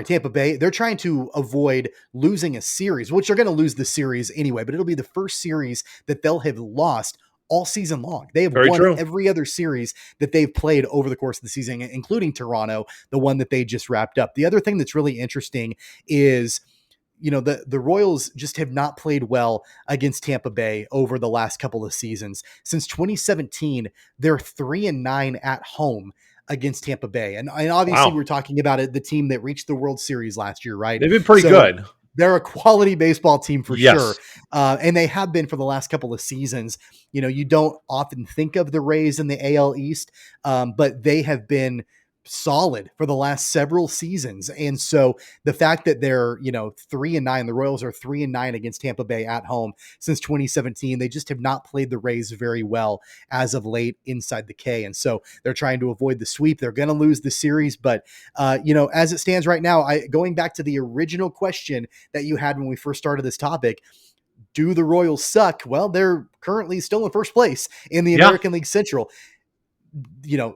Tampa Bay. They're trying to avoid losing a series, which they're going to lose the series anyway, but it'll be the first series that they'll have lost all season long. They have won every other series that they've played over the course of the season, including Toronto, the one that they just wrapped up. The other thing that's really interesting is, the Royals just have not played well against Tampa Bay over the last couple of seasons. Since 2017, they're 3-9 at home against Tampa Bay. And obviously we're talking about it, the team that reached the World Series last year, right? They've been pretty good. They're a quality baseball team for Yes. sure. And they have been for the last couple of seasons. You know, you don't often think of the Rays in the AL East, but they have been solid for the last several seasons. And so the fact that they're, 3-9, the Royals are 3-9 against Tampa Bay at home since 2017. They just have not played the Rays very well as of late inside the K. And so they're trying to avoid the sweep. They're going to lose the series. But, as it stands right now, going back to the original question that you had when we first started this topic, do the Royals suck? Well, they're currently still in first place in the American League Central.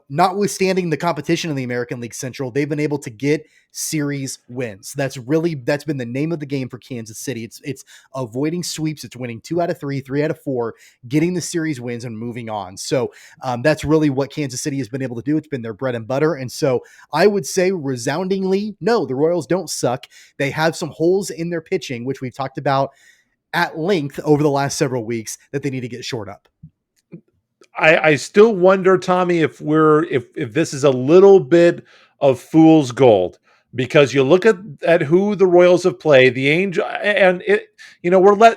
Notwithstanding the competition in the American League Central, they've been able to get series wins. That's been the name of the game for Kansas City. It's avoiding sweeps. It's winning 2 out of 3, 3 out of 4, getting the series wins and moving on. So that's really what Kansas City has been able to do. It's been their bread and butter. And so I would say resoundingly, no, the Royals don't suck. They have some holes in their pitching, which we've talked about at length over the last several weeks, that they need to get shored up. I still wonder, Tommy, if this is a little bit of fool's gold, because you look at who the Royals have played, the Angel, and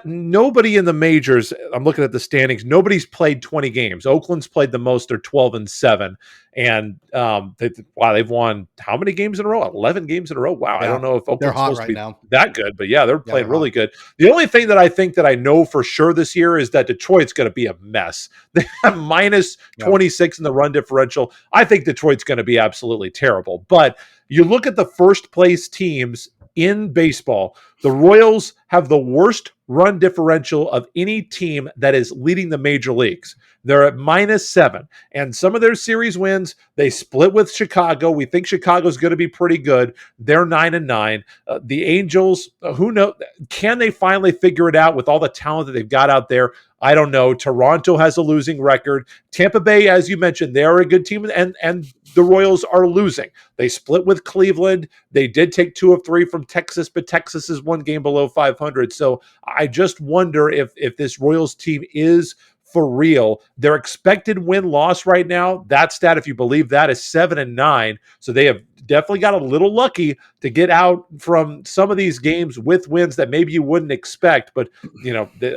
nobody in the majors. I'm looking at the standings. Nobody's played 20 games. Oakland's played the most. They're 12-7, and they've won how many games in a row? 11 games in a row. Wow, yeah. I don't know if Oakland's supposed to be now that good, but they're playing really good. The only thing that I think that I know for sure this year is that Detroit's going to be a mess. They have minus 26 in the run differential. I think Detroit's going to be absolutely terrible, but you look at the first place teams in baseball, the Royals have the worst run differential of any team that is leading the major leagues. They're at -7, and some of their series wins, they split with Chicago. We think Chicago's going to be pretty good. They're 9-9. The Angels, who knows? Can they finally figure it out with all the talent that they've got out there? I don't know. Toronto has a losing record. Tampa Bay, as you mentioned, they're a good team, and the Royals are losing. They split with Cleveland. They did take 2 of 3 from Texas, but Texas is 1 game below 500. So I just wonder if this Royals team is for real. Their expected win-loss right now, that stat, if you believe that, is 7-9. So they have definitely got a little lucky to get out from some of these games with wins that maybe you wouldn't expect. But,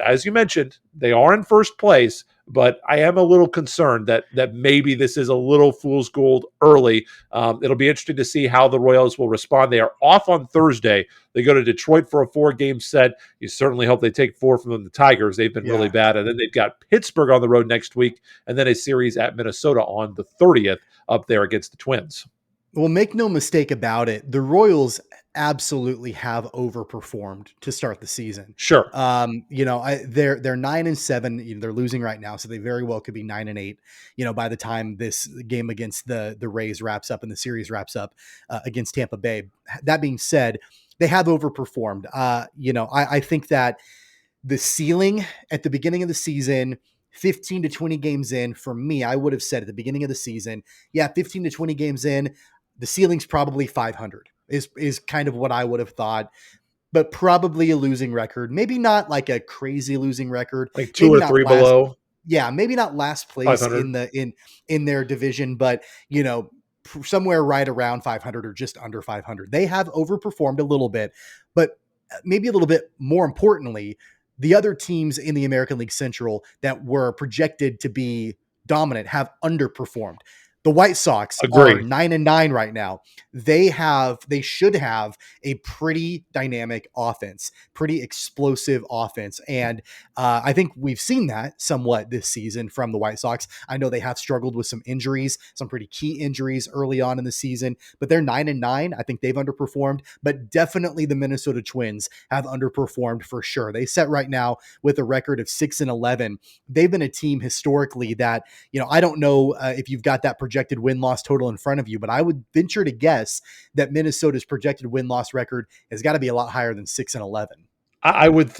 as you mentioned, they are in first place. But I am a little concerned that maybe this is a little fool's gold early. It'll be interesting to see how the Royals will respond. They are off on Thursday. They go to Detroit for a 4-game set. You certainly hope they take 4 from the Tigers. They've been really bad. And then they've got Pittsburgh on the road next week, and then a series at Minnesota on the 30th up there against the Twins. Well, make no mistake about it, the Royals absolutely have overperformed to start the season. Sure. They're 9-7. They're losing right now, so they very well could be 9-8. By the time this game against the Rays wraps up and the series wraps up against Tampa Bay. That being said, they have overperformed. I think that the ceiling at the beginning of the season, 15 to 20 games in, for me, I would have said at the beginning of the season, 15 to 20 games in, the ceiling's probably 500 is kind of what I would have thought, but probably a losing record. Maybe not like a crazy losing record, like 2 or 3 below. Yeah, maybe not last place 500. in their division, but somewhere right around 500 or just under 500. They have overperformed a little bit, but maybe a little bit more importantly, the other teams in the American League Central that were projected to be dominant have underperformed. The White Sox are 9-9 right now. They should have a pretty dynamic offense, pretty explosive offense. And I think we've seen that somewhat this season from the White Sox. I know they have struggled with some injuries, some pretty key injuries early on in the season, but they're 9-9. I think they've underperformed, but definitely the Minnesota Twins have underperformed for sure. They sit right now with a record of 6-11. They've been a team historically that, I don't know if you've got that projected win-loss total in front of you, but I would venture to guess that Minnesota's projected win-loss record has got to be a lot higher than 6-11. I would,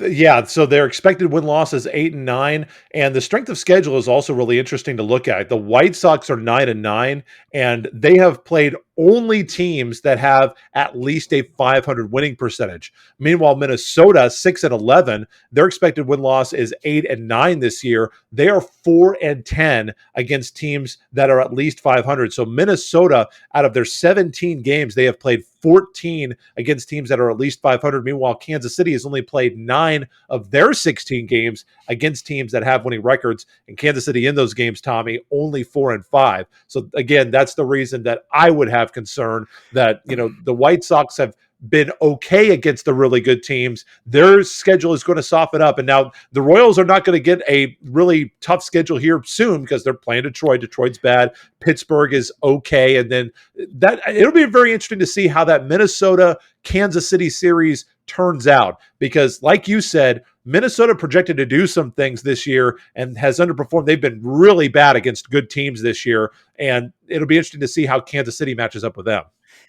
So their expected win-loss is 8-9, and the strength of schedule is also really interesting to look at. The White Sox are 9-9, and they have played only teams that have at least a 500 winning percentage. Meanwhile, Minnesota 6-11, their expected win-loss is 8-9 this year. They are 4-10 against teams that are at least 500. So Minnesota, out of their 17 games, they have played 14 against teams that are at least 500. Meanwhile, Kansas City has only played 9 of their 16 games against teams that have winning records. And Kansas City in those games, Tommy, only 4-5. So again, that's the reason that I would have concern that, the White Sox have been okay against the really good teams. Their schedule is going to soften up. And now the Royals are not going to get a really tough schedule here soon because they're playing Detroit. Detroit's bad. Pittsburgh is okay. And then it'll be very interesting to see how that Minnesota Kansas City series turns out, because like you said, Minnesota projected to do some things this year and has underperformed. They've been really bad against good teams this year. And it'll be interesting to see how Kansas City matches up with them.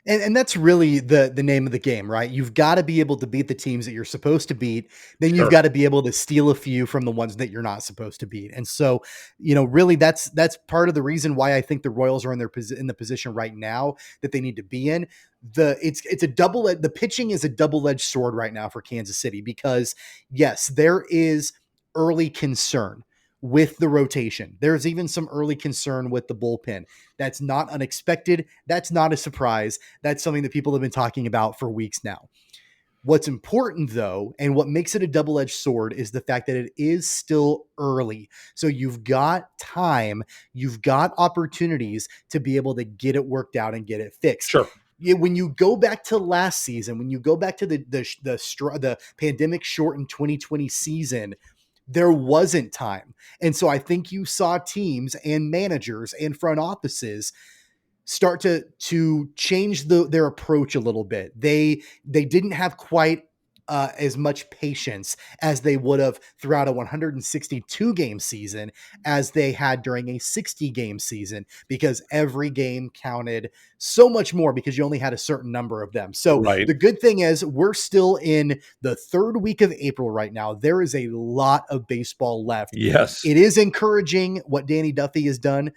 And that's really the name of the game, right? You've got to be able to beat the teams that you're supposed to beat. Then you've got to be able to steal a few from the ones that you're not supposed to beat. And so, really that's part of the reason why I think the Royals are in the position right now that they need to be in. The pitching is a double-edged sword right now for Kansas City, because yes, there is early concern with the rotation. There's even some early concern with the bullpen. That's not unexpected. That's not a surprise. That's something that people have been talking about for weeks now. What's important, though, and what makes it a double-edged sword, is the fact that it is still early. So you've got time, you've got opportunities to be able to get it worked out and get it fixed. Sure. When you go back to last season, when you go back to the pandemic shortened 2020 season, there wasn't time. And so I think you saw teams and managers and front offices start to change their approach a little bit. They didn't have quite as much patience as they would have throughout a 162 game season as they had during a 60 game season, because every game counted so much more because you only had a certain number of them. So The good thing is we're still in the third week of April right now. There is a lot of baseball left. Yes. It is encouraging what Danny Duffy has done.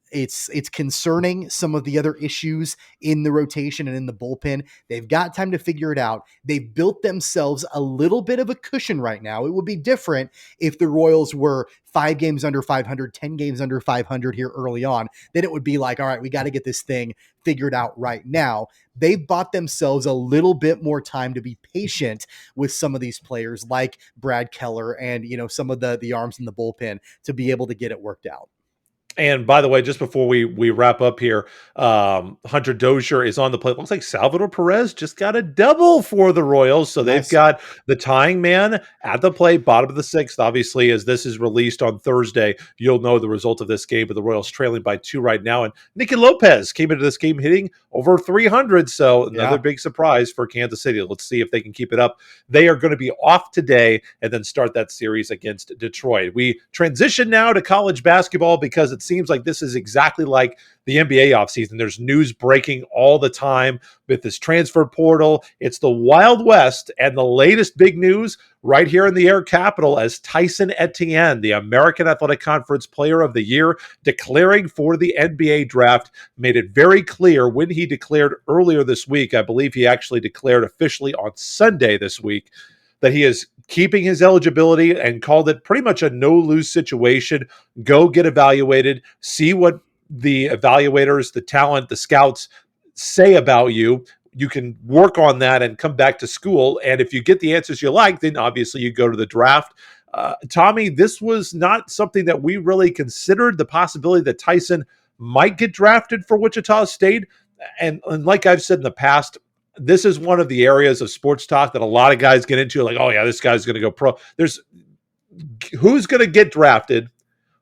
It's concerning some of the other issues in the rotation and in the bullpen. They've got time to figure it out. They've built themselves a little bit of a cushion right now. It would be different if the Royals were 5 games under 500, 10 games under 500 here early on. Then it would be like, all right, we got to get this thing figured out right now. They've bought themselves a little bit more time to be patient with some of these players like Brad Keller and, some of the arms in the bullpen to be able to get it worked out. And by the way, just before we wrap up here, Hunter Dozier is on the plate. Looks like Salvador Perez just got a double for the Royals. So they've got the tying man at the plate, bottom of the 6th. Obviously, as this is released on Thursday, you'll know the result of this game, but the Royals trailing by 2 right now. And Nicky Lopez came into this game hitting over 300. So another big surprise for Kansas City. Let's see if they can keep it up. They are going to be off today and then start that series against Detroit. We transition now to college basketball because it's seems like this is exactly like the NBA offseason. There's news breaking all the time with this transfer portal. It's the Wild West, and the latest big news right here in the Air Capital as Tyson Etienne, the American Athletic Conference Player of the Year, declaring for the NBA draft, made it very clear when he declared earlier this week. I believe he actually declared officially on Sunday this week that he is keeping his eligibility and called it pretty much a no-lose situation. Go get evaluated, see what the evaluators, the talent, the scouts say about you. You can work on that and come back to school. And if you get the answers you like, then obviously you go to the draft. Tommy, this was not something that we really considered, the possibility that Tyson might get drafted for Wichita State. And like I've said in the past, this is one of the areas of sports talk that a lot of guys get into, like, oh yeah, this guy's going to go pro. There's who's going to get drafted,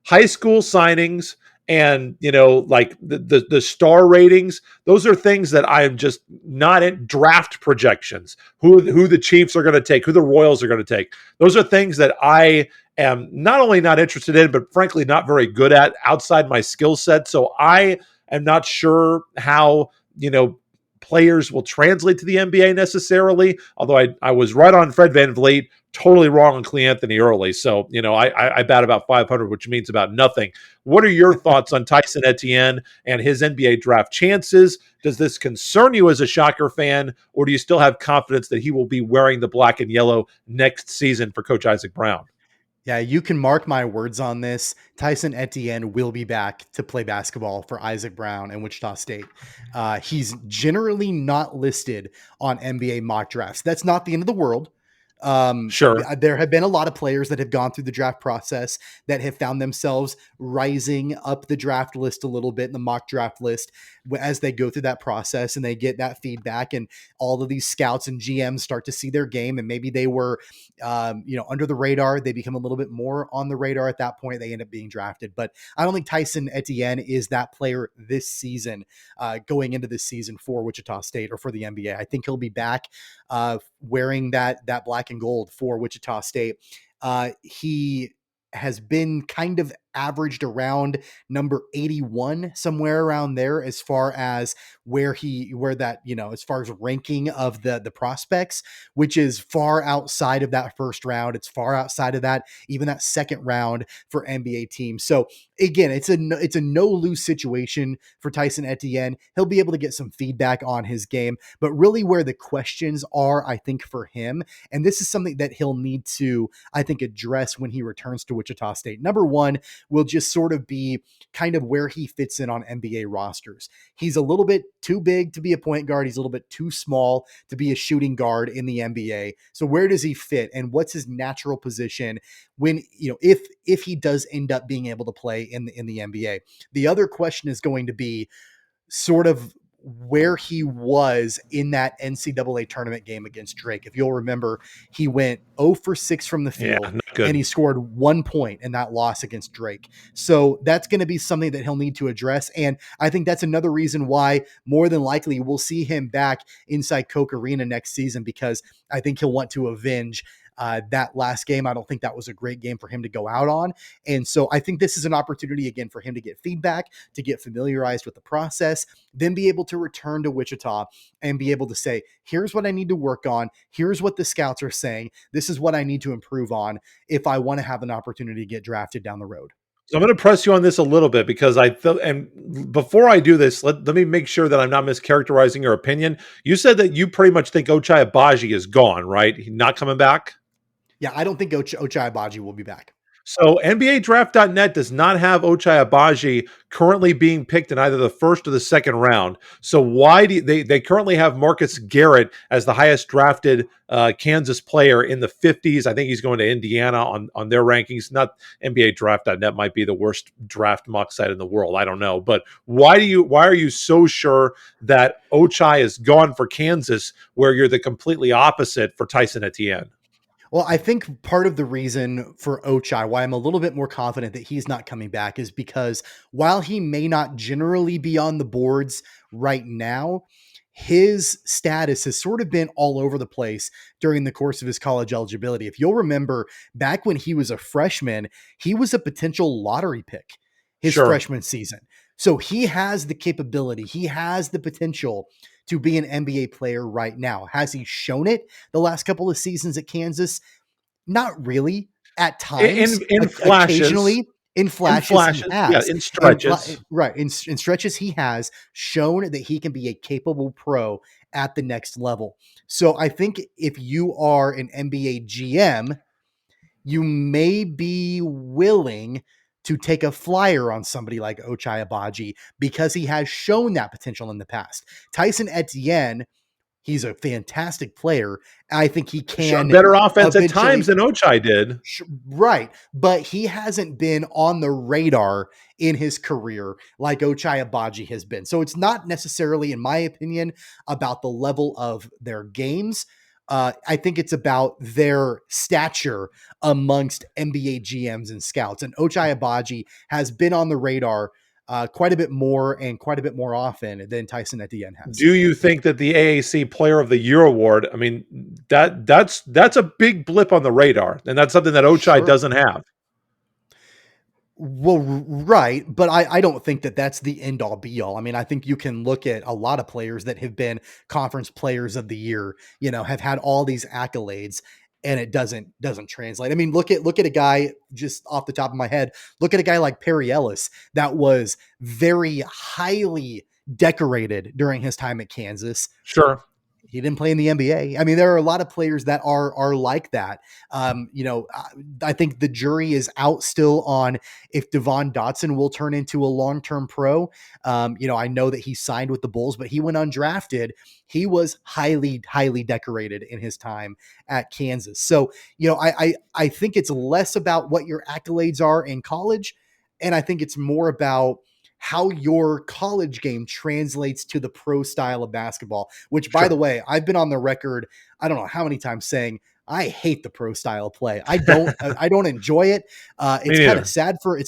high school signings, and like the star ratings. Those are things that I am just not in draft projections. Who the Chiefs are going to take, who the Royals are going to take. Those are things that I am not only not interested in, but frankly not very good at outside my skill set. So I am not sure how players will translate to the NBA necessarily, although I was right on Fred VanVleet, totally wrong on Cleanthony early. So, I bat about 500, which means about nothing. What are your thoughts on Tyson Etienne and his NBA draft chances? Does this concern you as a Shocker fan, or do you still have confidence that he will be wearing the black and yellow next season for Coach Isaac Brown? Yeah, you can mark my words on this. Tyson Etienne will be back to play basketball for Isaac Brown and Wichita State. He's generally not listed on NBA mock drafts. That's not the end of the world. Sure. There have been a lot of players that have gone through the draft process that have found themselves rising up the draft list a little bit in the mock draft list as they go through that process and they get that feedback, and all of these scouts and GMs start to see their game, and maybe they were, under the radar. They become a little bit more on the radar at that point. They end up being drafted, but I don't think Tyson Etienne is that player this season, going into this season for Wichita State or for the NBA. I think he'll be back wearing that black and gold for Wichita State. He has been kind of averaged around number 81, somewhere around there, as far as as far as ranking of the prospects, which is far outside of that first round. It's far outside of that, even that second round for NBA teams. So again, it's a no lose situation for Tyson Etienne. He'll be able to get some feedback on his game, but really where the questions are, I think, for him, and this is something that he'll need to, I think, address when he returns to Wichita State. Number one will just sort of be kind of where he fits in on NBA rosters. He's a little bit too big to be a point guard. He's a little bit too small to be a shooting guard in the NBA. So where does he fit, and what's his natural position when, if he does end up being able to play in the NBA? The other question is going to be sort of where he was in that NCAA tournament game against Drake. If you'll remember, he went 0 for 6 from the field, and he scored 1 point in that loss against Drake. So that's going to be something that he'll need to address. And I think that's another reason why more than likely we'll see him back inside Koch Arena next season, because I think he'll want to avenge that last game. I don't think that was a great game for him to go out on. And so I think this is an opportunity again for him to get feedback, to get familiarized with the process, then be able to return to Wichita and be able to say, here's what I need to work on. Here's what the scouts are saying. This is what I need to improve on if I want to have an opportunity to get drafted down the road. So I'm going to press you on this a little bit, because and before I do this, let me make sure that I'm not mischaracterizing your opinion. You said that you pretty much think Ochai Agbaji is gone, right? He's not coming back? Yeah, I don't think Ochai Agbaji will be back. So NBADraft.net does not have Ochai Agbaji currently being picked in either the first or the second round. So why do they currently have Marcus Garrett as the highest drafted Kansas player in the 50s? I think he's going to Indiana on their rankings. Not NBADraft.net might be the worst draft mock site in the world. I don't know. But why are you so sure that Ochai is gone for Kansas, where you're the completely opposite for Tyson Etienne? Well, I think part of the reason for Ochai, why I'm a little bit more confident that he's not coming back, is because while he may not generally be on the boards right now, his status has sort of been all over the place during the course of his college eligibility. If you'll remember, back when he was a freshman, he was a potential lottery pick his freshman season. So he has the capability, he has the potential to be an NBA player right now. Has he shown it the last couple of seasons at Kansas? Not really. At times, in flashes. Occasionally, in flashes, he has. Yeah, in stretches. In stretches, he has shown that he can be a capable pro at the next level. So I think if you are an NBA GM, you may be willing to take a flyer on somebody like Ochai Agbaji because he has shown that potential in the past. Tyson Etienne, he's a fantastic player. I think he can better offense at times than Ochai did. Right. But he hasn't been on the radar in his career like Ochai Agbaji has been. So it's not necessarily, in my opinion, about the level of their games. I think it's about their stature amongst NBA GMs and scouts. And Ochai Agbaji has been on the radar quite a bit more and quite a bit more often than Tyson Etienne has. Do you think that the AAC Player of the Year award, I mean, that's a big blip on the radar, and that's something that Ochai doesn't have? Well, right. But I don't think that that's the end all be all. I mean, I think you can look at a lot of players that have been conference players of the year, have had all these accolades, and it doesn't translate. I mean, look at a guy, just off the top of my head, look at a guy like Perry Ellis that was very highly decorated during his time at Kansas. Sure. he didn't play in the NBA. I mean, there are a lot of players that are like that. I think the jury is out still on if Devon Dotson will turn into a long-term pro. I know that he signed with the Bulls, but he went undrafted. He was highly, highly decorated in his time at Kansas. So, I think it's less about what your accolades are in college, and I think it's more about how your college game translates to the pro style of basketball, which, by the way, I've been on the record, I don't know how many times, saying I hate the pro style play. I don't enjoy it. It's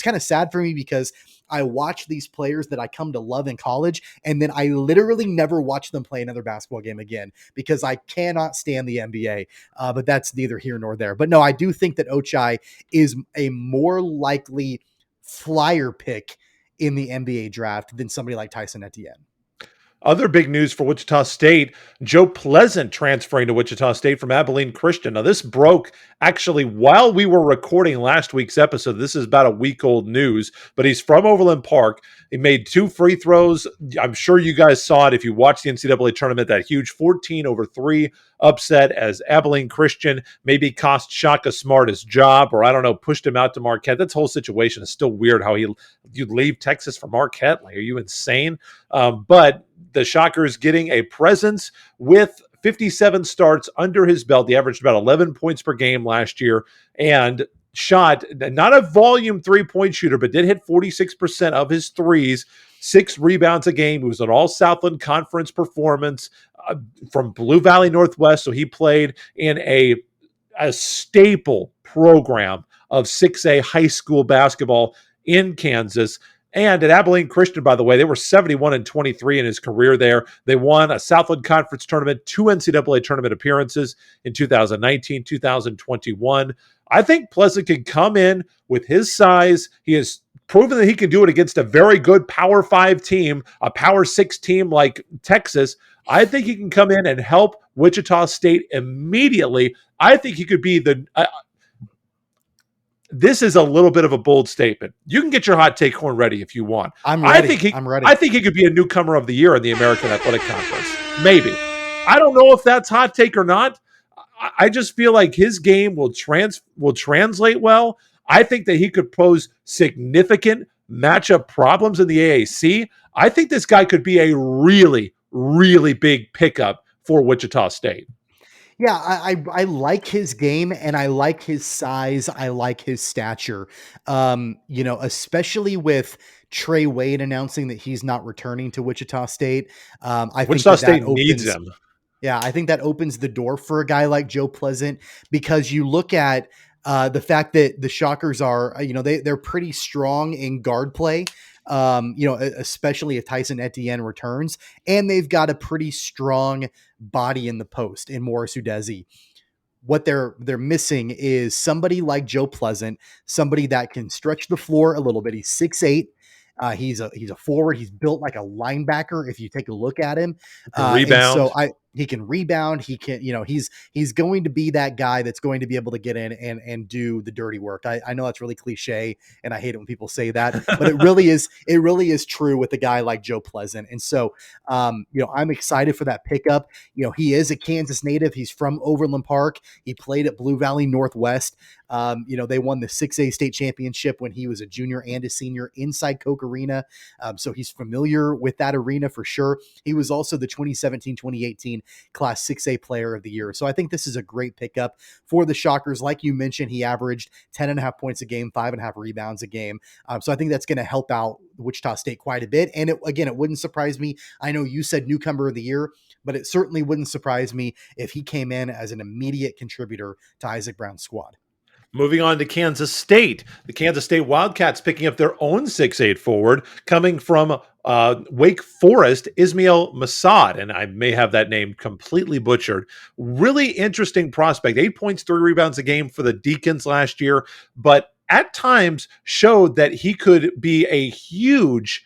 kind of sad for me because I watch these players that I come to love in college, and then I literally never watch them play another basketball game again because I cannot stand the NBA. But that's neither here nor there. But no, I do think that Ochai is a more likely flyer pick in the NBA draft than somebody like Tyson Etienne. Other big news for Wichita State, Joe Pleasant transferring to Wichita State from Abilene Christian. Now, this broke actually while we were recording last week's episode. This is about a week old news, but he's from Overland Park. He made 2 free throws. I'm sure you guys saw it if you watched the NCAA tournament, that huge 14-3 upset as Abilene Christian maybe cost Shaka Smart his job, or I don't know, pushed him out to Marquette. That whole situation is still weird how you'd leave Texas for Marquette. Like, are you insane? But the Shockers getting a presence with 57 starts under his belt. He averaged about 11 points per game last year and shot, not a volume 3-point shooter, but did hit 46% of his threes, 6 rebounds a game. It was an all Southland Conference performance from Blue Valley Northwest. So he played in a staple program of 6A high school basketball in Kansas. And at Abilene Christian, by the way, they were 71-23 in his career there. They won a Southland Conference tournament, 2 NCAA tournament appearances in 2019, 2021. I think Pleasant can come in with his size. He has proven that he can do it against a very good Power 5 team, a Power 6 team like Texas. I think he can come in and help Wichita State immediately. I think he could be this is a little bit of a bold statement. You can get your hot take horn ready if you want. I'm ready. I think he could be a newcomer of the year in the American Athletic Conference. Maybe. I don't know if that's hot take or not. I just feel like his game will translate well. I think that he could pose significant matchup problems in the AAC. I think this guy could be a really, really big pickup for Wichita State. Yeah, I like his game, and I like his size. I like his stature. Especially with Trey Wade announcing that he's not returning to Wichita State. I think Wichita State needs him. Yeah, I think that opens the door for a guy like Joe Pleasant, because you look at the fact that the Shockers are, they're pretty strong in guard play. Especially if Tyson Etienne returns, and they've got a pretty strong body in the post in Morris Udeze. What they're missing is somebody like Joe Pleasant, somebody that can stretch the floor a little bit. He's 6'8". He's a forward. He's built like a linebacker. If you take a look at him, rebound. He can rebound. He can, he's going to be that guy that's going to be able to get in and do the dirty work. I know that's really cliche, and I hate it when people say that, but it really is true with a guy like Joe Pleasant. And so, I'm excited for that pickup. He is a Kansas native. He's from Overland Park. He played at Blue Valley Northwest. They won the 6A state championship when he was a junior and a senior inside Coke Arena. So he's familiar with that arena for sure. He was also the 2017-2018 Class 6A Player of the Year. So I think this is a great pickup for the Shockers. Like you mentioned, he averaged 10.5 points a game, 5.5 rebounds a game. So I think that's going to help out Wichita State quite a bit. And it wouldn't surprise me. I know you said newcomer of the year, but it certainly wouldn't surprise me if he came in as an immediate contributor to Isaac Brown's squad. Moving on to Kansas State. The Kansas State Wildcats picking up their own 6'8" forward coming from Wake Forest, Ismail Masad, and I may have that name completely butchered. Really interesting prospect. 8 points, 3 rebounds a game for the Deacons last year, but at times showed that he could be a huge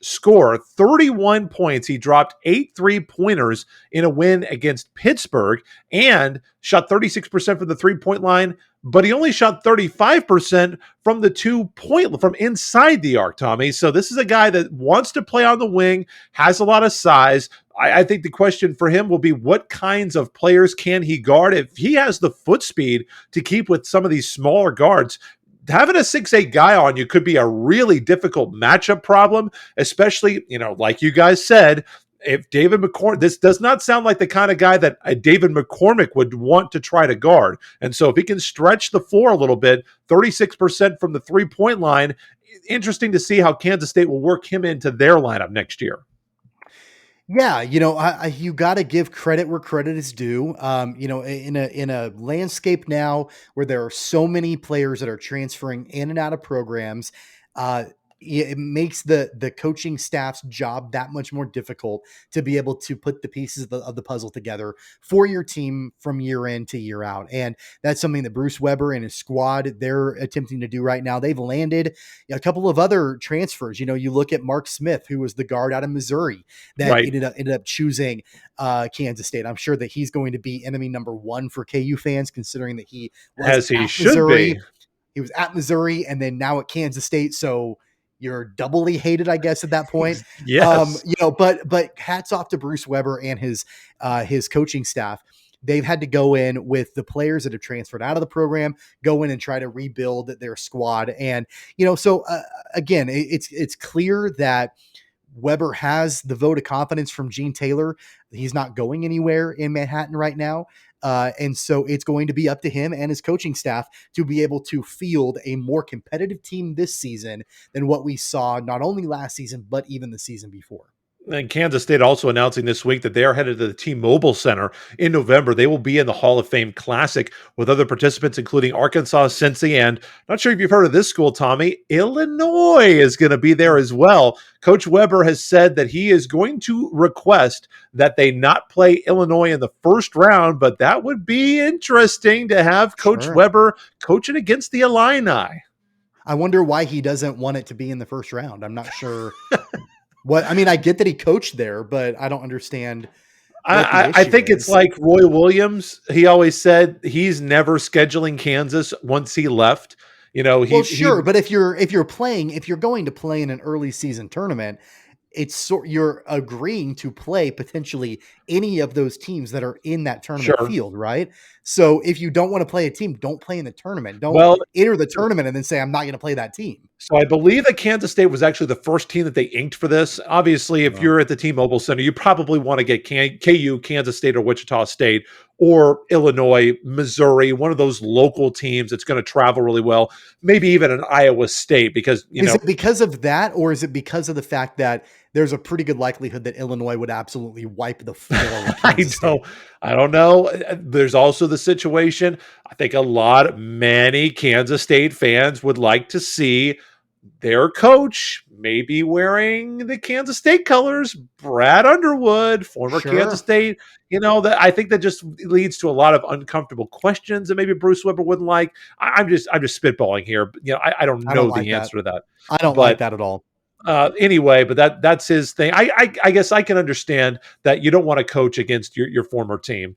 scorer. 31 points. He dropped 8 3-pointers in a win against Pittsburgh and shot 36% from the 3-point line, but he only shot 35% from the 2-point from inside the arc, Tommy. So this is a guy that wants to play on the wing, has a lot of size. I think the question for him will be what kinds of players can he guard? If he has the foot speed to keep with some of these smaller guards, having a 6'8" guy on you could be a really difficult matchup problem, especially, like you guys said, if David McCormick, this does not sound like the kind of guy that a David McCormick would want to try to guard. And so if he can stretch the floor a little bit, 36% from the 3-point line, interesting to see how Kansas State will work him into their lineup next year. Yeah, you got to give credit where credit is due. In a landscape now where there are so many players that are transferring in and out of programs, it makes the coaching staff's job that much more difficult to be able to put the pieces of the puzzle together for your team from year in to year out. And that's something that Bruce Weber and his squad, they're attempting to do right now. They've landed a couple of other transfers. You look at Mark Smith, who was the guard out of Missouri that ended up choosing Kansas State. I'm sure that he's going to be enemy number one for KU fans, considering that he was as he should Missouri. be. He was at Missouri and then now at Kansas State. So you're doubly hated, I guess, at that point. Yes. But hats off to Bruce Weber and his coaching staff. They've had to go in with the players that have transferred out of the program, go in and try to rebuild their squad. And, again, it's clear that Weber has the vote of confidence from Gene Taylor. He's not going anywhere in Manhattan right now. And so it's going to be up to him and his coaching staff to be able to field a more competitive team this season than what we saw not only last season, but even the season before. And Kansas State also announcing this week that they are headed to the T-Mobile Center in November. They will be in the Hall of Fame Classic with other participants, including Arkansas, Cincy, and not sure if you've heard of this school, Tommy, Illinois is going to be there as well. Coach Weber has said that he is going to request that they not play Illinois in the first round, but that would be interesting to have Coach Weber coaching against the Illini. I wonder why he doesn't want it to be in the first round. I'm not sure. I get that he coached there, but I don't understand. I think it's like Roy Williams. He always said he's never scheduling Kansas once he left. But if you're going to play in an early season tournament, you're agreeing to play potentially any of those teams that are in that tournament field, right? So if you don't want to play a team, don't play in the tournament. Don't enter the tournament and then say, I'm not going to play that team. So I believe that Kansas State was actually the first team that they inked for this. Obviously, if you're at the T-Mobile Center, you probably want to get KU, Kansas State, or Wichita State, or Illinois, Missouri, one of those local teams that's going to travel really well. Maybe even an Iowa State, because is it because of that, or is it because of the fact that there's a pretty good likelihood that Illinois would absolutely wipe the floor with I don't know. There's also the situation. I think many Kansas State fans would like to see their coach maybe wearing the Kansas State colors, Brad Underwood, former Kansas State. I think that just leads to a lot of uncomfortable questions that maybe Bruce Weber wouldn't like. I'm just spitballing here. I don't know the answer to that. I don't like that at all. Anyway, but that's his thing. I guess I can understand that you don't want to coach against your former team.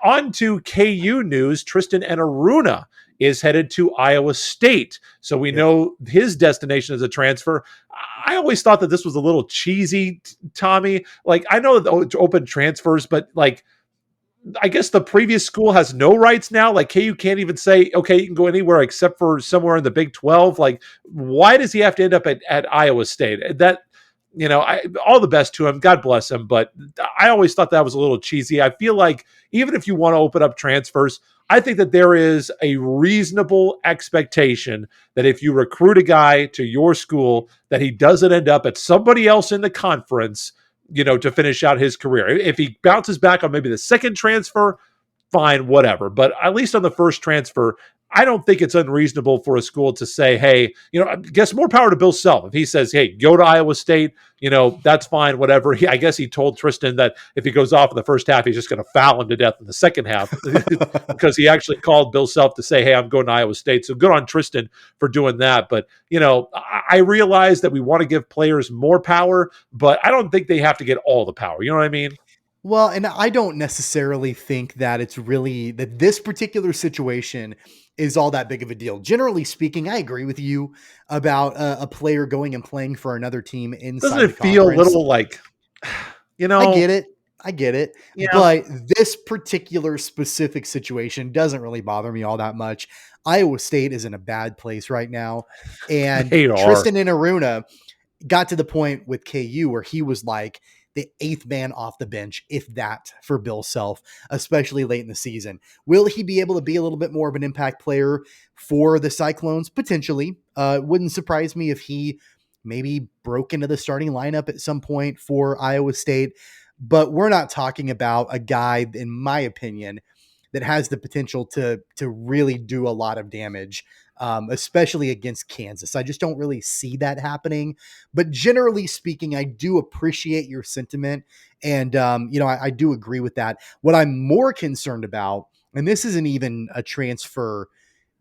On to KU news. Tristan Enaruna is headed to Iowa State. So we know his destination is a transfer. I always thought that this was a little cheesy, Tommy. Like, I know that it's open transfers, but I guess the previous school has no rights now. Like, KU can't even say, okay, you can go anywhere except for somewhere in the Big 12. Like, why does he have to end up at Iowa State? All the best to him. God bless him. But I always thought that was a little cheesy. I feel like even if you want to open up transfers, I think that there is a reasonable expectation that if you recruit a guy to your school, that he doesn't end up at somebody else in the conference, to finish out his career. If he bounces back on maybe the second transfer, fine, whatever. But at least on the first transfer, I don't think it's unreasonable for a school to say, hey, I guess more power to Bill Self. If he says, hey, go to Iowa State, that's fine, whatever. I guess he told Tristan that if he goes off in the first half, he's just going to foul him to death in the second half because he actually called Bill Self to say, hey, I'm going to Iowa State. So good on Tristan for doing that. But, I realize that we want to give players more power, but I don't think they have to get all the power. You know what I mean? Well, and I don't necessarily think that it's really that this particular situation is all that big of a deal. Generally speaking, I agree with you about a player going and playing for another team inside. Doesn't it feel a little like, I get it. I get it. Yeah, But this particular specific situation doesn't really bother me all that much. Iowa State is in a bad place right now. And they are. Tristan Enaruna got to the point with KU where he was like the eighth man off the bench, if that, for Bill Self, especially late in the season. Will he be able to be a little bit more of an impact player for the Cyclones? Potentially. Wouldn't surprise me if he maybe broke into the starting lineup at some point for Iowa State. But we're not talking about a guy, in my opinion, that has the potential to really do a lot of damage, especially against Kansas. I just don't really see that happening. But generally speaking, I do appreciate your sentiment, and I do agree with that. What I'm more concerned about, and this isn't even a transfer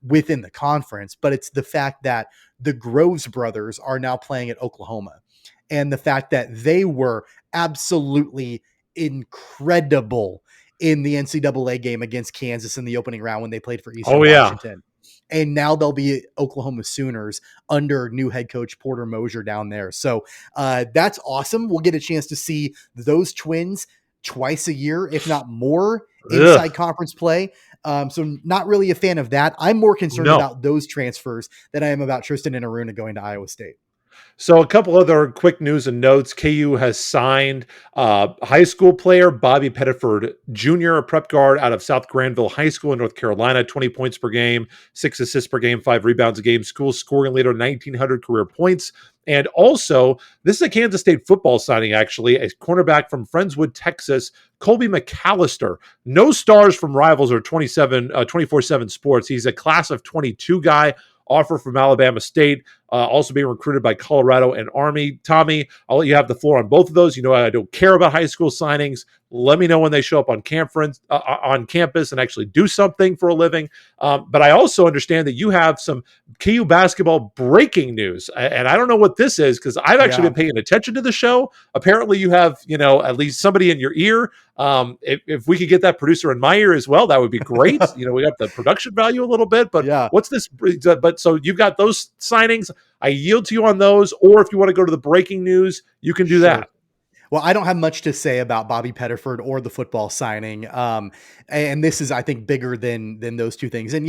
within the conference, but it's the fact that the Groves brothers are now playing at Oklahoma, and the fact that they were absolutely incredible in the NCAA game against Kansas in the opening round when they played for Eastern Oh yeah. Washington. And now they'll be Oklahoma Sooners under new head coach Porter Moser down there. So that's awesome. We'll get a chance to see those twins twice a year, if not more, inside Ugh. conference play. So not really a fan of that. I'm more concerned No. about those transfers than I am about Tristan Enaruna going to Iowa State. So a couple other quick news and notes. KU has signed high school player Bobby Pettiford Jr., a prep guard out of South Granville High School in North Carolina, 20 points per game, 6 assists per game, 5 rebounds a game, school scoring leader, 1,900 career points. And also, this is a Kansas State football signing, actually, a cornerback from Friendswood, Texas, Colby McAllister. No stars from Rivals or 24/7 Sports. He's a class of 22 guy, offer from Alabama State, also being recruited by Colorado and Army. Tommy, I'll let you have the floor on both of those. You know, I don't care about high school signings. Let me know when they show up on campus and actually do something for a living. But I also understand that you have some KU basketball breaking news. And I don't know what this is because I've actually been paying attention to the show. Apparently you have, at least somebody in your ear. If we could get that producer in my ear as well, that would be great. We got the production value a little bit, but what's this? But so you've got those signings. I yield to you on those, or if you want to go to the breaking news, you can do that. Well, I don't have much to say about Bobby Pettiford or the football signing. And this is, I think, bigger than those two things. And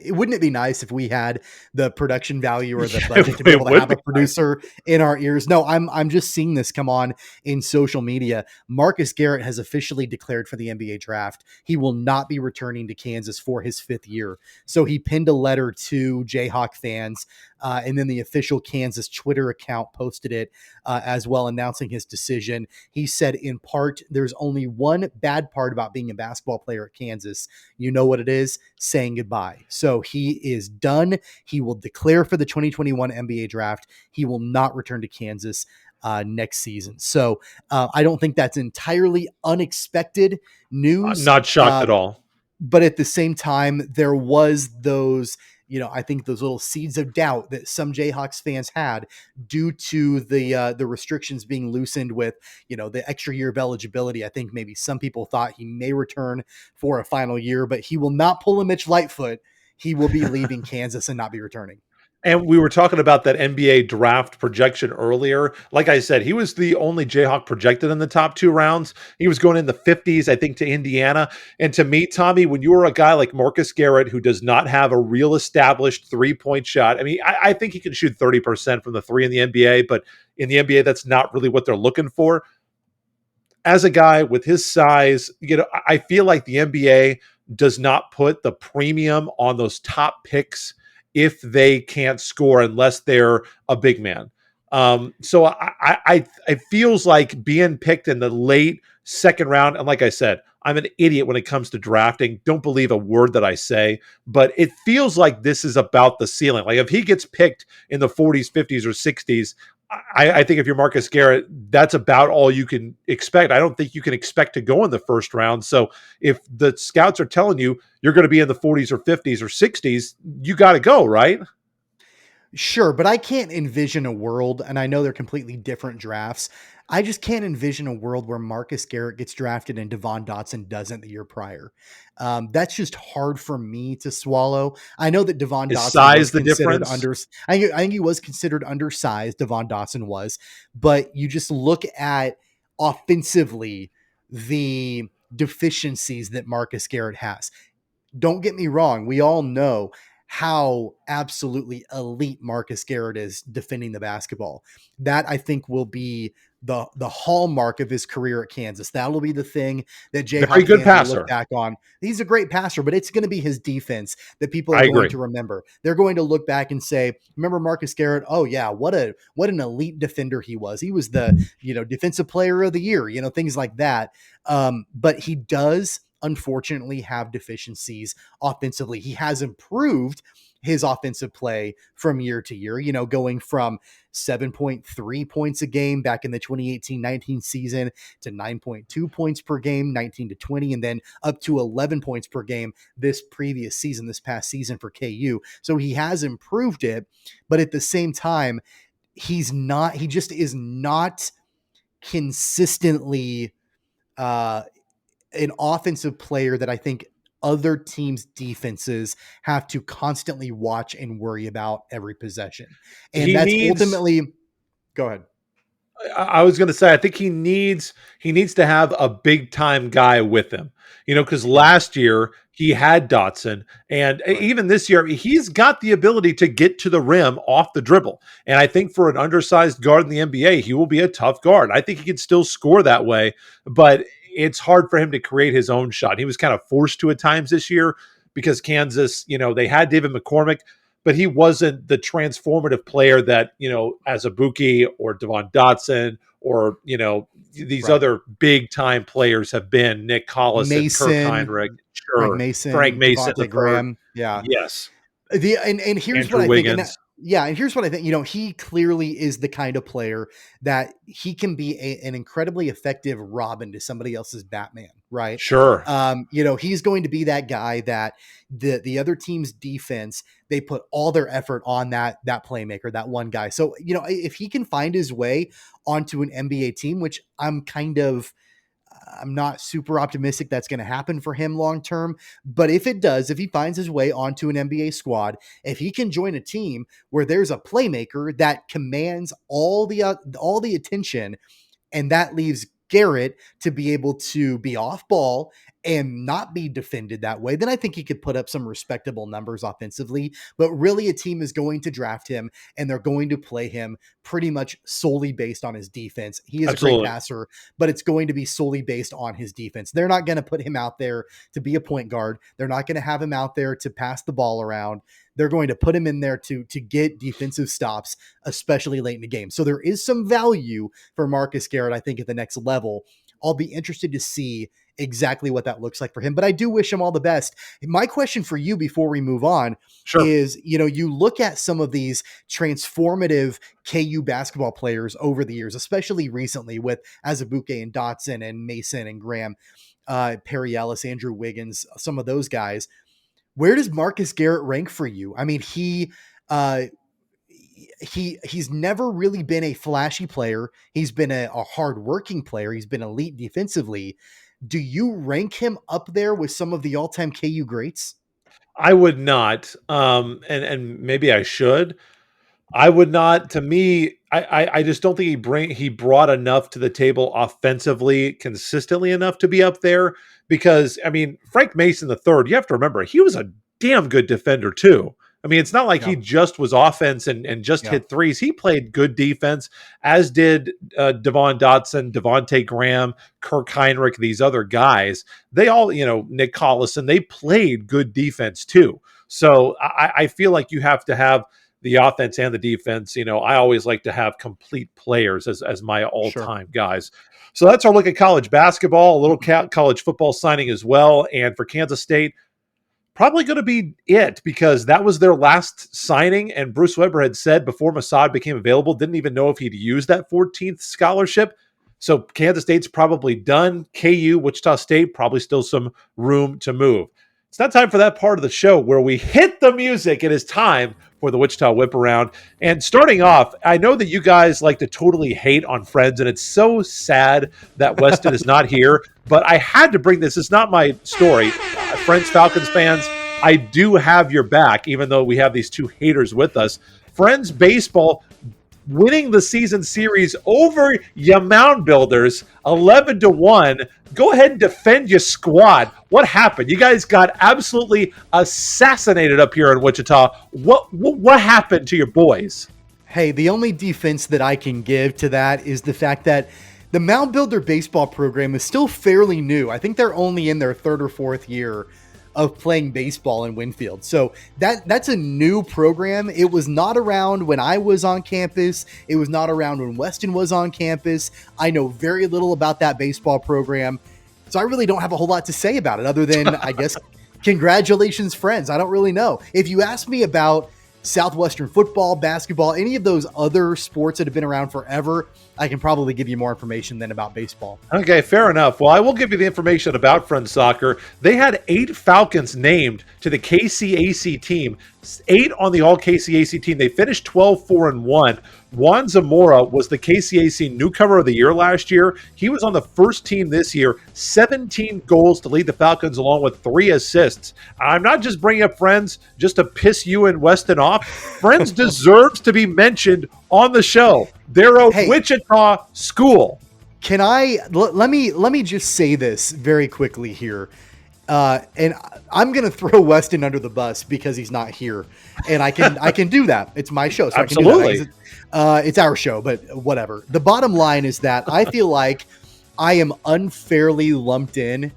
wouldn't it be nice if we had the production value or the budget to be able to have a producer in our ears? No, I'm just seeing this come on in social media. Marcus Garrett has officially declared for the NBA draft. He will not be returning to Kansas for his 5th year. So he pinned a letter to Jayhawk fans. And then the official Kansas Twitter account posted it as well, announcing his decision. He said, in part, there's only one bad part about being a basketball player at Kansas. You know what it is? Saying goodbye. So he is done. He will declare for the 2021 NBA draft. He will not return to Kansas next season. So I don't think that's entirely unexpected news. I'm not shocked at all. But at the same time, there was those, I think those little seeds of doubt that some Jayhawks fans had due to the restrictions being loosened with, the extra year of eligibility. I think maybe some people thought he may return for a final year, but he will not pull a Mitch Lightfoot. He will be leaving Kansas and not be returning. And we were talking about that NBA draft projection earlier. Like I said, he was the only Jayhawk projected in the top 2 rounds. He was going in the 50s, I think, to Indiana. And to me, Tommy, when you are a guy like Marcus Garrett, who does not have a real established 3-point shot, I mean, I think he can shoot 30% from the 3 in the NBA, but in the NBA, that's not really what they're looking for. As a guy with his size, I feel like the NBA does not put the premium on those top picks if they can't score unless they're a big man. So it feels like being picked in the late 2nd round. And like I said, I'm an idiot when it comes to drafting. Don't believe a word that I say, but it feels like this is about the ceiling. Like if he gets picked in the 40s, 50s, or 60s, I think if you're Marcus Garrett, that's about all you can expect. I don't think you can expect to go in the 1st round. So if the scouts are telling you you're going to be in the 40s or 50s or 60s, you got to go, right? Sure, but I can't envision a world, and I know they're completely different drafts. I just can't envision a world where Marcus Garrett gets drafted and Devon Dotson doesn't the year prior. That's just hard for me to swallow. I know that Devon Dotson size was the considered difference. I think he was considered undersized. Devon Dotson was, but you just look at offensively the deficiencies that Marcus Garrett has. Don't get me wrong. We all know how absolutely elite Marcus Garrett is defending the basketball. That, I think, will be the hallmark of his career at Kansas. That'll be the thing that Very good fans will passer. look back on. He's a great passer, but it's going to be his defense that people I are agree. going to remember. They're going to look back and say, remember Marcus Garrett? Oh yeah, what an elite defender he was. He was the, defensive player of the year, things like that. But he does unfortunately have deficiencies offensively. He has improved his offensive play from year to year, going from 7.3 points a game back in the 2018-19 season to 9.2 points per game, 19 to 20, and then up to 11 points per game this past season for KU. So he has improved it, but at the same time, he just is not consistently an offensive player that I think other teams' defenses have to constantly watch and worry about every possession. And ultimately, go ahead. I was going to say, I think he needs to have a big time guy with him, because last year he had Dotson, and even this year he's got the ability to get to the rim off the dribble. And I think for an undersized guard in the NBA, he will be a tough guard. I think he can still score that way, but it's hard for him to create his own shot. He was kind of forced to at times this year because Kansas, they had David McCormick, but he wasn't the transformative player that, as Abuki or Devon Dotson or, these other big time players have been. Nick Collison, Kirk Heinrich, Frank Mason, Devontae Graham. Yeah. Yes. And here's Andrew what I Wiggins. think. And here's what I think. He clearly is the kind of player that he can be an incredibly effective Robin to somebody else's Batman, right? Sure. He's going to be that guy that the other team's defense, they put all their effort on that playmaker, that one guy. So, if he can find his way onto an NBA team, which I'm not super optimistic that's going to happen for him long term, but if it does, if he finds his way onto an NBA squad, if he can join a team where there's a playmaker that commands all the attention, and that leaves Garrett to be able to be off ball and not be defended that way, then I think he could put up some respectable numbers offensively. But really, a team is going to draft him and they're going to play him pretty much solely based on his defense. He is Absolutely. a great passer, but it's going to be solely based on his defense. They're not going to put him out there to be a point guard. They're not going to have him out there to pass the ball around. They're going to put him in there to get defensive stops, especially late in the game. So there is some value for Marcus Garrett, I think, at the next level. I'll be interested to see exactly what that looks like for him, but I do wish him all the best. My question for you before we move on is, you look at some of these transformative KU basketball players over the years, especially recently with Azubuike and Dotson and Mason and Graham, Perry Ellis, Andrew Wiggins, some of those guys. Where does Marcus Garrett rank for you? I mean, he's never really been a flashy player. He's been a hardworking player. He's been elite defensively. Do you rank him up there with some of the all-time KU greats? I would not. And maybe I should. I would not. To me, I just don't think he brought enough to the table offensively consistently enough to be up there, because Frank Mason III, you have to remember, he was a damn good defender too. It's not like he just was offense and just hit threes. He played good defense, as did Devon Dotson, Devontae Graham, Kirk Heinrich, these other guys. They all, Nick Collison, they played good defense too. So I feel like you have to have the offense and the defense. I always like to have complete players as my all-time guys. So that's our look at college basketball, a little college football signing as well. And for Kansas State, probably going to be it, because that was their last signing. And Bruce Weber had said before Masad became available, didn't even know if he'd use that 14th scholarship. So Kansas State's probably done. KU, Wichita State, probably still some room to move. It's not time for that part of the show where we hit the music. It is time for the Wichita Whip Around. And starting off, I know that you guys like to totally hate on Friends, and it's so sad that Weston is not here, but I had to bring this. It's not my story. Friends, Falcons fans, I do have your back, even though we have these two haters with us. Friends baseball winning the season series over your mound builders 11-1. Go ahead and defend your squad. What happened? You guys got absolutely assassinated up here in Wichita. What happened to your boys? Hey, the only defense that I can give to that is the fact that the Mound Builder baseball program is still fairly new. I think they're only in their third or fourth year of playing baseball in Winfield. So that's a new program. It was not around when I was on campus. It was not around when Weston was on campus. I know very little about that baseball program. So I really don't have a whole lot to say about it other than, I guess, congratulations, friends. I don't really know. If you ask me about Southwestern football, basketball, any of those other sports that have been around forever, I can probably give you more information than about baseball. Okay, fair enough. Well, I will give you the information about Friends Soccer. They had 8 Falcons named to the KCAC team, 8 on the all-KCAC team. They finished 12-4-1. Juan Zamora was the KCAC newcomer of the year last year. He was on the first team this year, 17 goals to lead the Falcons along with 3 assists. I'm not just bringing up Friends just to piss you and Weston off. Friends deserves to be mentioned on the show. They're a Wichita school. Can I let me just say this very quickly here, and I'm gonna throw Weston under the bus because he's not here, and I can do that. It's my show, so absolutely. I can do that. It's our show, but whatever. The bottom line is that I feel like I am unfairly lumped in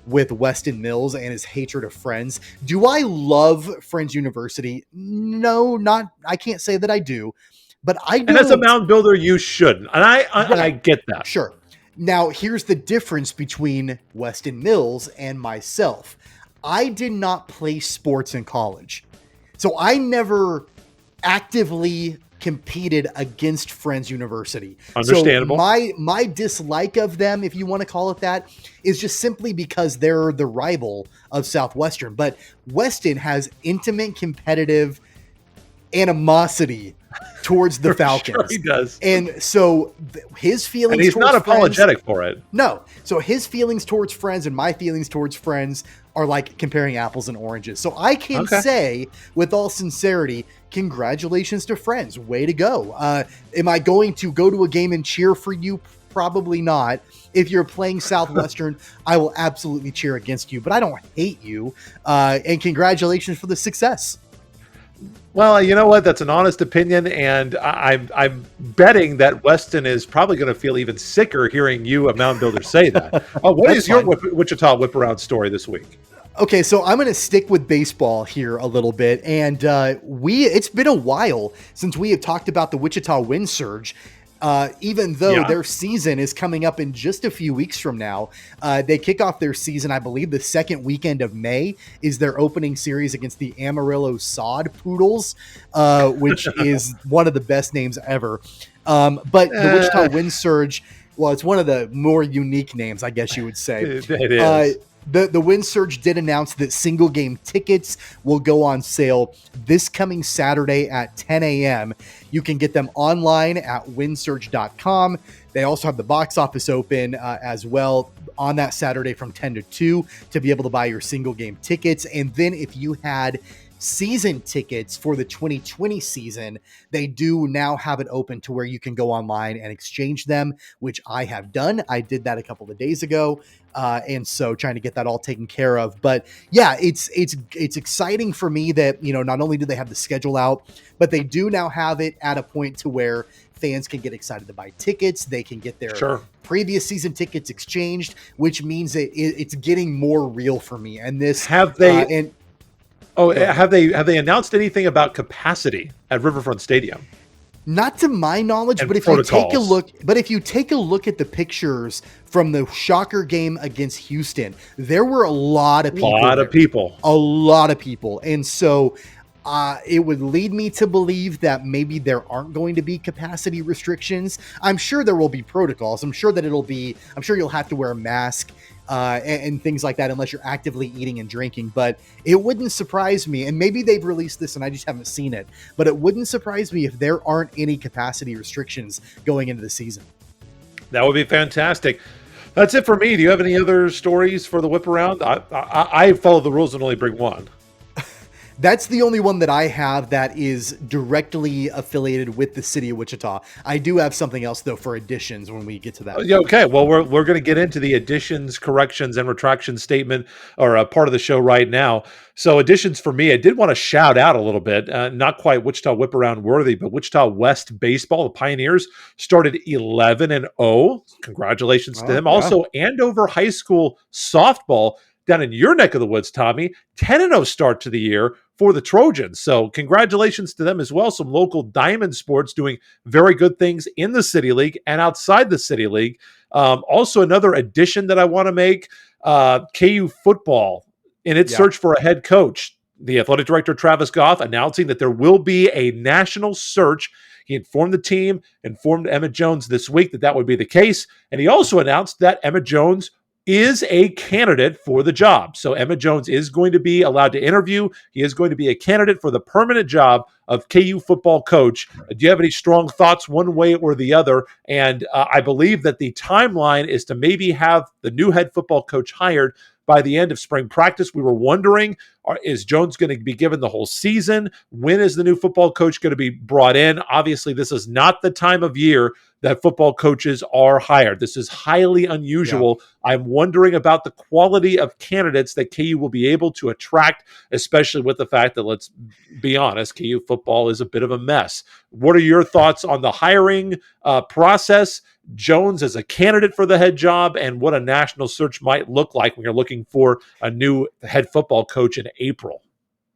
with Weston Mills and his hatred of Friends. Do I love Friends University? No, I can't say that I do. But I don't. And as a mound builder, you shouldn't. And I get that. Sure. Now, here's the difference between Weston Mills and myself. I did not play sports in college. So I never actively competed against Friends University. Understandable. So my dislike of them, if you want to call it that, is just simply because they're the rival of Southwestern. But Weston has intimate competitive animosity towards the Falcons. Sure he does. And so his feelings, and he's not apologetic for it. No. So his feelings towards Friends and my feelings towards Friends are like comparing apples and oranges. So I can say with all sincerity, congratulations to Friends. Way to go. Am I going to go to a game and cheer for you? Probably not. If you're playing Southwestern, I will absolutely cheer against you, but I don't hate you. And congratulations for the success. Well, you know what? That's an honest opinion, and I'm betting that Weston is probably going to feel even sicker hearing you, a mound builder, say that. What is your Wichita Whiparound story this week? Okay, so I'm going to stick with baseball here a little bit, and it's been a while since we have talked about the Wichita Wind Surge. Even though their season is coming up in just a few weeks from now. They kick off their season, I believe the second weekend of May is their opening series against the Amarillo Sod Poodles, which is one of the best names ever. But the Wichita Wind Surge, well, it's one of the more unique names, I guess you would say. It is. The Wind Surge did announce that single game tickets will go on sale this coming Saturday at 10 a.m. You can get them online at windsurge.com. They also have the box office open as well on that Saturday from 10 to 2 to be able to buy your single game tickets. And then if you had season tickets for the 2020 season, they do now have it open to where you can go online and exchange them, which I have done. I did that a couple of days ago. And so trying to get that all taken care of. But yeah, it's exciting for me that, not only do they have the schedule out, but they do now have it at a point to where fans can get excited to buy tickets. They can get their previous season tickets exchanged, which means that it's getting more real for me. And this have they have they announced anything about capacity at Riverfront Stadium? Not to my knowledge, and but if you take a look at the pictures from the Shocker game against Houston, there were a lot of people. A lot of people. And so it would lead me to believe that maybe there aren't going to be capacity restrictions. I'm sure there will be protocols. I'm sure you'll have to wear a mask and things like that unless you're actively eating and drinking. But it wouldn't surprise me, and maybe they've released this and I just haven't seen it, but it wouldn't surprise me if there aren't any capacity restrictions going into the season. That would be fantastic. That's it for me. Do you have any other stories for the Whip Around? I follow the rules and only bring one. That's the only one that I have that is directly affiliated with the city of Wichita. I do have something else though for additions when we get to that. Yeah, okay, well, we're going to get into the additions, corrections, and retractions statement, or a part of the show right now. So additions for me, I did want to shout out a little bit, not quite Wichita Whiparound worthy, but Wichita West baseball, the Pioneers started 11-0. Congratulations to them. Yeah. Also, Andover High School softball down in your neck of the woods, Tommy, 10-0 start to the year for the Trojans. So congratulations to them as well. Some local diamond sports doing very good things in the City League and outside the City League. Also, another addition that I want to make, KU football in its search for a head coach. The athletic director, Travis Goff, announcing that there will be a national search. He informed the team, informed Emmett Jones this week that would be the case. And he also announced that Emmett Jones is a candidate for the job. So Emmett Jones is going to be allowed to interview. He is going to be a candidate for the permanent job of KU football coach. Do you have any strong thoughts one way or the other? And I believe that the timeline is to maybe have the new head football coach hired by the end of spring practice. We were wondering, is Jones going to be given the whole season? When is the new football coach going to be brought in? Obviously, this is not the time of year that football coaches are hired. This is highly unusual. Yeah. I'm wondering about the quality of candidates that KU will be able to attract, especially with the fact that, let's be honest, KU football is a bit of a mess. What are your thoughts on the hiring process, Jones as a candidate for the head job, and what a national search might look like when you're looking for a new head football coach in April?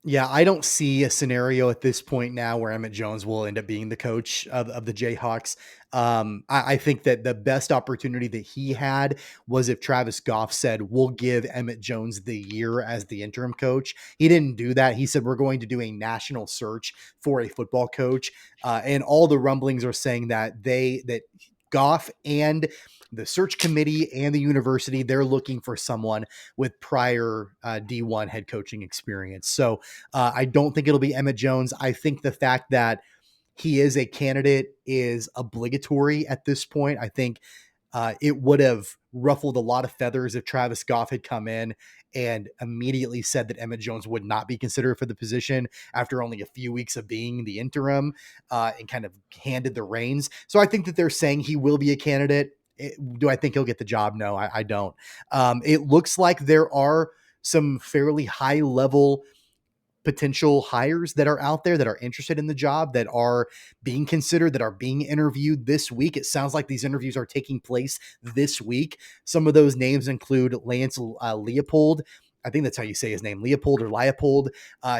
Yeah, I don't see a scenario at this point now where Emmett Jones will end up being the coach of the Jayhawks. I think that the best opportunity that he had was if Travis Goff said, we'll give Emmett Jones the year as the interim coach. He didn't do that. He said, we're going to do a national search for a football coach. And all the rumblings are saying that Goff and the search committee and the university, they're looking for someone with prior D1 head coaching experience. So I don't think it'll be Emmett Jones. I think the fact that he is a candidate is obligatory at this point. I think it would have ruffled a lot of feathers if Travis Goff had come in and immediately said that Emmett Jones would not be considered for the position after only a few weeks of being the interim and kind of handed the reins. So I think that they're saying he will be a candidate. Do I think he'll get the job? No, I don't. It looks like there are some fairly high level potential hires that are out there that are interested in the job, that are being considered, that are being interviewed this week. It sounds like these interviews are taking place this week. Some of those names include Lance Leopold. I think that's how you say his name, Leopold or Leopold.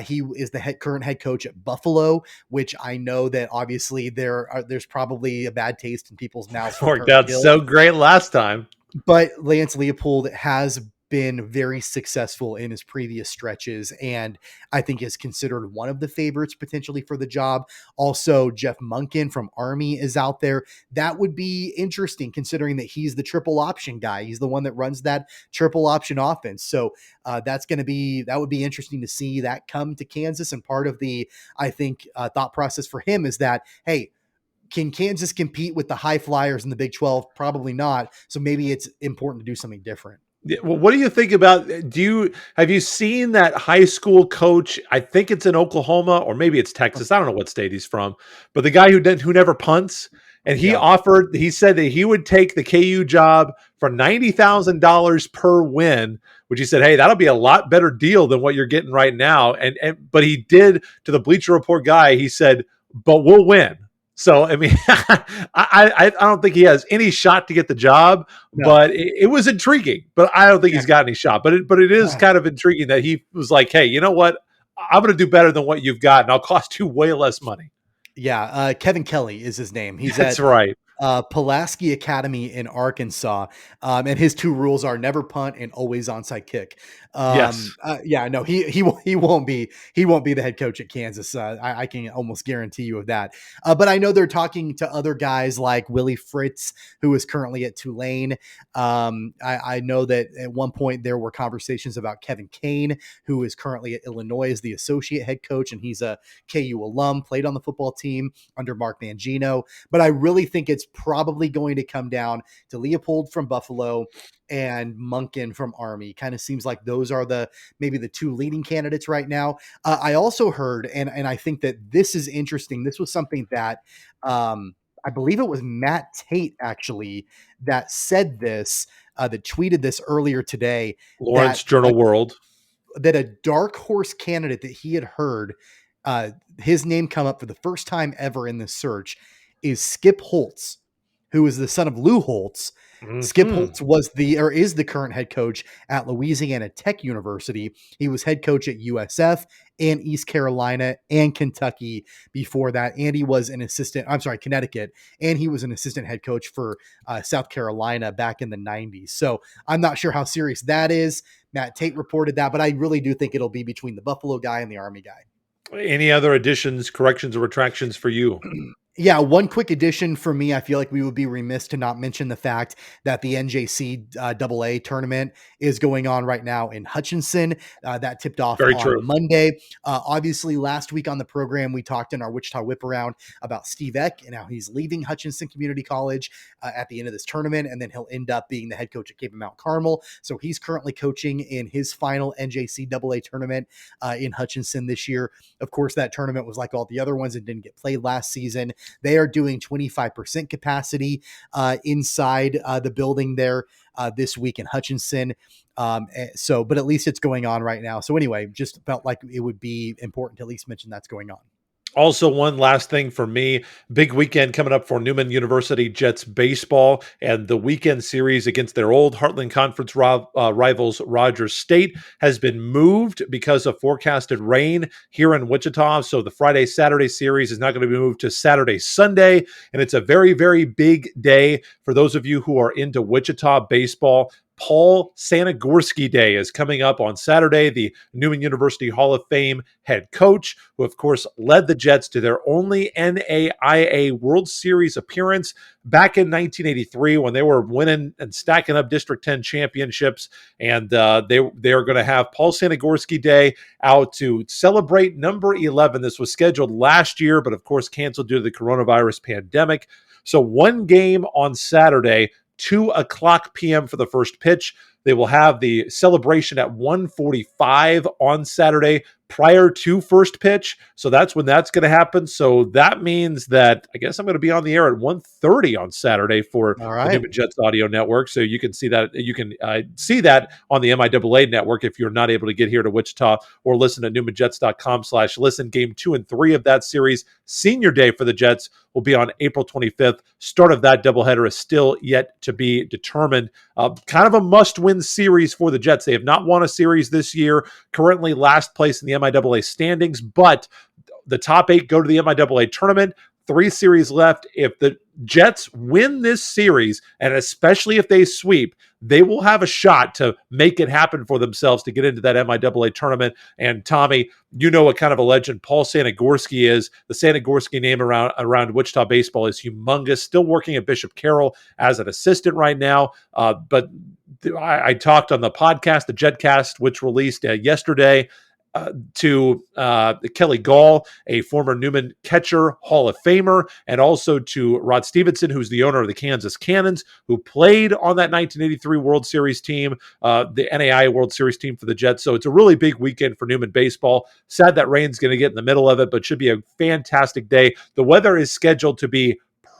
He is the current head coach at Buffalo, which I know that obviously there's probably a bad taste in people's mouths. Worked out so great last time. But Lance Leopold has been very successful in his previous stretches, and I think is considered one of the favorites potentially for the job. Also, Jeff Munkin from Army is out there. That would be interesting considering that he's the triple option guy. He's the one that runs that triple option offense. So that would be interesting to see that come to Kansas. And part of the, I think, thought process for him is that, hey, can Kansas compete with the high flyers in the Big 12? Probably not. So maybe it's important to do something different. Yeah, well, what do you think about, have you seen that high school coach? I think it's in Oklahoma or maybe it's Texas. I don't know what state he's from, but the guy who never punts, and he said that he would take the KU job for $90,000 per win, which he said, hey, that'll be a lot better deal than what you're getting right now. But he did, to the Bleacher Report guy, he said, but we'll win. So, I mean, I don't think he has any shot to get the job, but it was intriguing. But I don't think he's got any shot. But it is kind of intriguing that he was like, hey, you know what? I'm going to do better than what you've got, and I'll cost you way less money. Yeah, Kevin Kelly is his name. That's right. Pulaski Academy in Arkansas. And his two rules are never punt and always onside kick. Yes. He won't be the head coach at Kansas. I can almost guarantee you of that. But I know they're talking to other guys like Willie Fritz, who is currently at Tulane. I know that at one point there were conversations about Kevin Kane, who is currently at Illinois as the associate head coach. And he's a KU alum, played on the football team under Mark Mangino. But I really think it's probably going to come down to Leopold from Buffalo and Munkin from Army. Kind of seems like those are maybe the two leading candidates right now. I also heard, and I think that this is interesting. This was something that I believe it was Matt Tate actually that said this, that tweeted this earlier today. Lawrence Journal World. That a dark horse candidate that he had heard his name come up for the first time ever in this search is Skip Holtz, who is the son of Lou Holtz. Mm-hmm. Skip Holtz is the current head coach at Louisiana Tech University. He was head coach at USF and East Carolina and Kentucky before that. And he was Connecticut. And he was an assistant head coach for South Carolina back in the 90s. So I'm not sure how serious that is. Matt Tate reported that, but I really do think it'll be between the Buffalo guy and the Army guy. Any other additions, corrections, or retractions for you? Yeah, one quick addition for me. I feel like we would be remiss to not mention the fact that the NJC AA tournament is going on right now in Hutchinson. That tipped off on Monday. Obviously, last week on the program, we talked in our Wichita Whiparound about Steve Eck and how he's leaving Hutchinson Community College at the end of this tournament, and then he'll end up being the head coach at Cape and Mount Carmel. So he's currently coaching in his final NJC AA tournament in Hutchinson this year. Of course, that tournament was like all the other ones and didn't get played last season. They are doing 25% capacity inside the building there this week in Hutchinson. But at least it's going on right now. So anyway, just felt like it would be important to at least mention that's going on. Also, one last thing for me, big weekend coming up for Newman University Jets baseball, and the weekend series against their old Heartland Conference rivals Rogers State has been moved because of forecasted rain here in Wichita. So the Friday-Saturday series is not going to be moved to Saturday-Sunday, and it's a very, very big day for those of you who are into Wichita baseball. Paul Sanagorski Day is coming up on Saturday. The Newman University Hall of Fame head coach, who of course led the Jets to their only NAIA World Series appearance back in 1983 when they were winning and stacking up District 10 championships. And they are going to have Paul Sanagorski Day out to celebrate number 11. This was scheduled last year, but of course canceled due to the coronavirus pandemic. So one game on Saturday, 2:00 p.m. for the first pitch. They will have the celebration at 1:45 on Saturday prior to first pitch. So that's when that's going to happen. So that means that I guess I'm going to be on the air at 1:30 on Saturday for the Newman Jets audio network. So you can see that. You can see that on the MIAA network if you're not able to get here to Wichita, or listen at newmanjets.com/listen. Game 2 and 3 of that series, senior day for the Jets, will be on April 25th. Start of that doubleheader is still yet to be determined. Kind of a must-win series for the Jets. They have not won a series this year, currently last place in the MIAA standings, but the top 8 go to the MIAA tournament. 3 series left. If the Jets win this series, and especially if they sweep, they will have a shot to make it happen for themselves to get into that MIAA tournament. And Tommy, you know what kind of a legend Paul Sanagorski is. The Sanagorski name around Wichita baseball is humongous. Still working at Bishop Carroll as an assistant right now. But I talked on the podcast, the Jetcast, which released yesterday, to Kelly Gall, a former Newman catcher, Hall of Famer, and also to Rod Stevenson, who's the owner of the Kansas Cannons, who played on that 1983 World Series team, the NAIA World Series team for the Jets. So it's a really big weekend for Newman baseball. Sad that rain's going to get in the middle of it, but should be a fantastic day. The weather is scheduled to be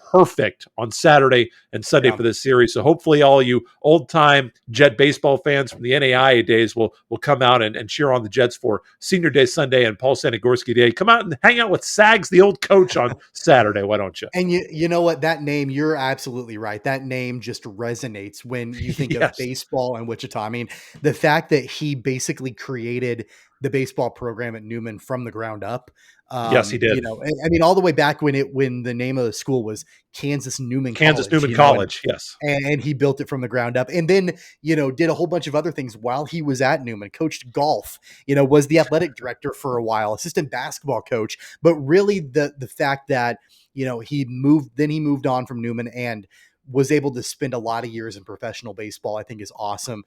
perfect on Saturday and Sunday for this series. So hopefully all you old-time Jet baseball fans from the NAIA days will come out and cheer on the Jets for Senior Day Sunday and Paul Sanagorski Day. Come out and hang out with Sags, the old coach, on Saturday. Why don't you? And you know what? That name, you're absolutely right. That name just resonates when you think of baseball and Wichita. I mean, the fact that he basically created the baseball program at Newman from the ground up. Yes, he did. I mean, all the way back when the name of the school was Kansas Newman College. Yes. And he built it from the ground up, and then, did a whole bunch of other things while he was at Newman, coached golf, was the athletic director for a while, assistant basketball coach. But really the fact that, he moved on from Newman and was able to spend a lot of years in professional baseball, I think is awesome.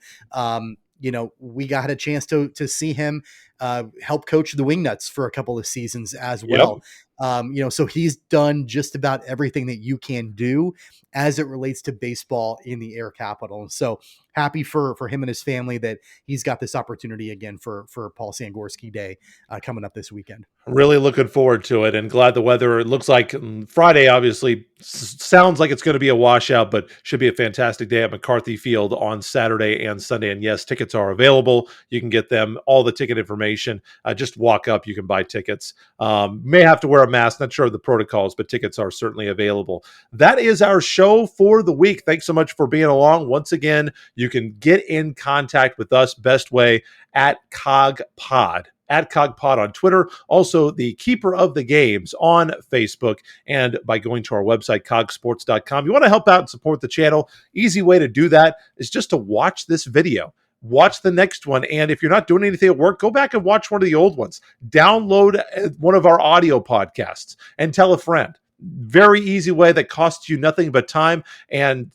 We got a chance to see him help coach the Wingnuts for a couple of seasons as well. So he's done just about everything that you can do as it relates to baseball in the Air Capital. And so happy for him and his family that he's got this opportunity again for Paul Sangorski Day coming up this weekend. Really looking forward to it, and glad the weather, it looks like Friday obviously sounds like it's going to be a washout, but should be a fantastic day at McCarthy Field on Saturday and Sunday. And yes, tickets are available. You can get them, all the ticket information. Just walk up, you can buy tickets. May have to wear a mask, not sure of the protocols, but tickets are certainly available. That is our show for the week. Thanks so much for being along. Once again, you can get in contact with us best way at CogPod. At CogPod on Twitter, also the Keeper of the Games on Facebook, and by going to our website, cogsports.com. You want to help out and support the channel, easy way to do that is just to watch this video. Watch the next one, and if you're not doing anything at work, go back and watch one of the old ones. Download one of our audio podcasts and tell a friend. Very easy way that costs you nothing but time, and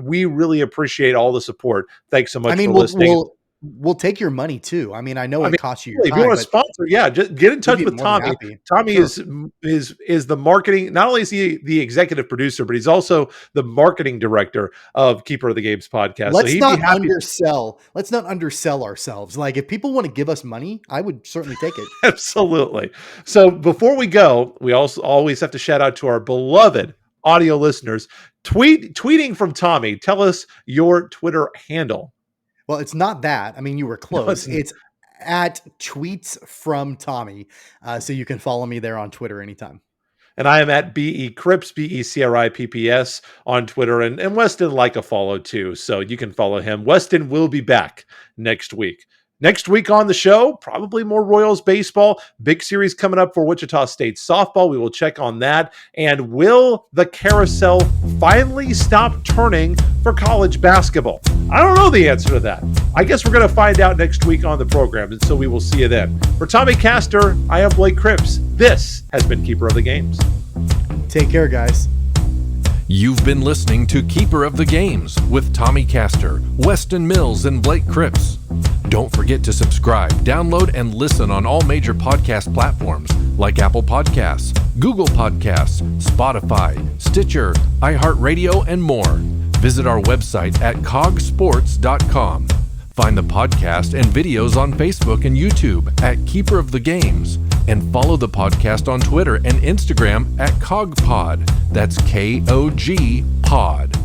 we really appreciate all the support. Thanks so much for listening. We'll take your money too. I mean, it costs you your time. If you want to sponsor, just get in touch with Tommy. Tommy is the marketing. Not only is he the executive producer, but he's also the marketing director of Keeper of the Games podcast. Let's not undersell ourselves. Like, if people want to give us money, I would certainly take it. Absolutely. So before we go, we also always have to shout out to our beloved audio listeners. Tweeting from Tommy. Tell us your Twitter handle. Well, it's not that. I mean, you were close. No, it's at Tweets from Tommy. So you can follow me there on Twitter anytime. And I am at BE Cripps, BECRIPPS on Twitter. And Weston like a follow too. So you can follow him. Weston will be back next week. Next week on the show, probably more Royals baseball. Big series coming up for Wichita State Softball. We will check on that. And will the carousel finally stop turning for college basketball? I don't know the answer to that. I guess we're going to find out next week on the program, and so we will see you then. For Tommy Castor, I am Blake Cripps. This has been Keeper of the Games. Take care, guys. You've been listening to Keeper of the Games with Tommy Castor, Weston Mills, and Blake Cripps. Don't forget to subscribe, download, and listen on all major podcast platforms like Apple Podcasts, Google Podcasts, Spotify, Stitcher, iHeartRadio, and more. Visit our website at cogsports.com. Find the podcast and videos on Facebook and YouTube at Keeper of the Games. And follow the podcast on Twitter and Instagram at CogPod. That's KOG Pod.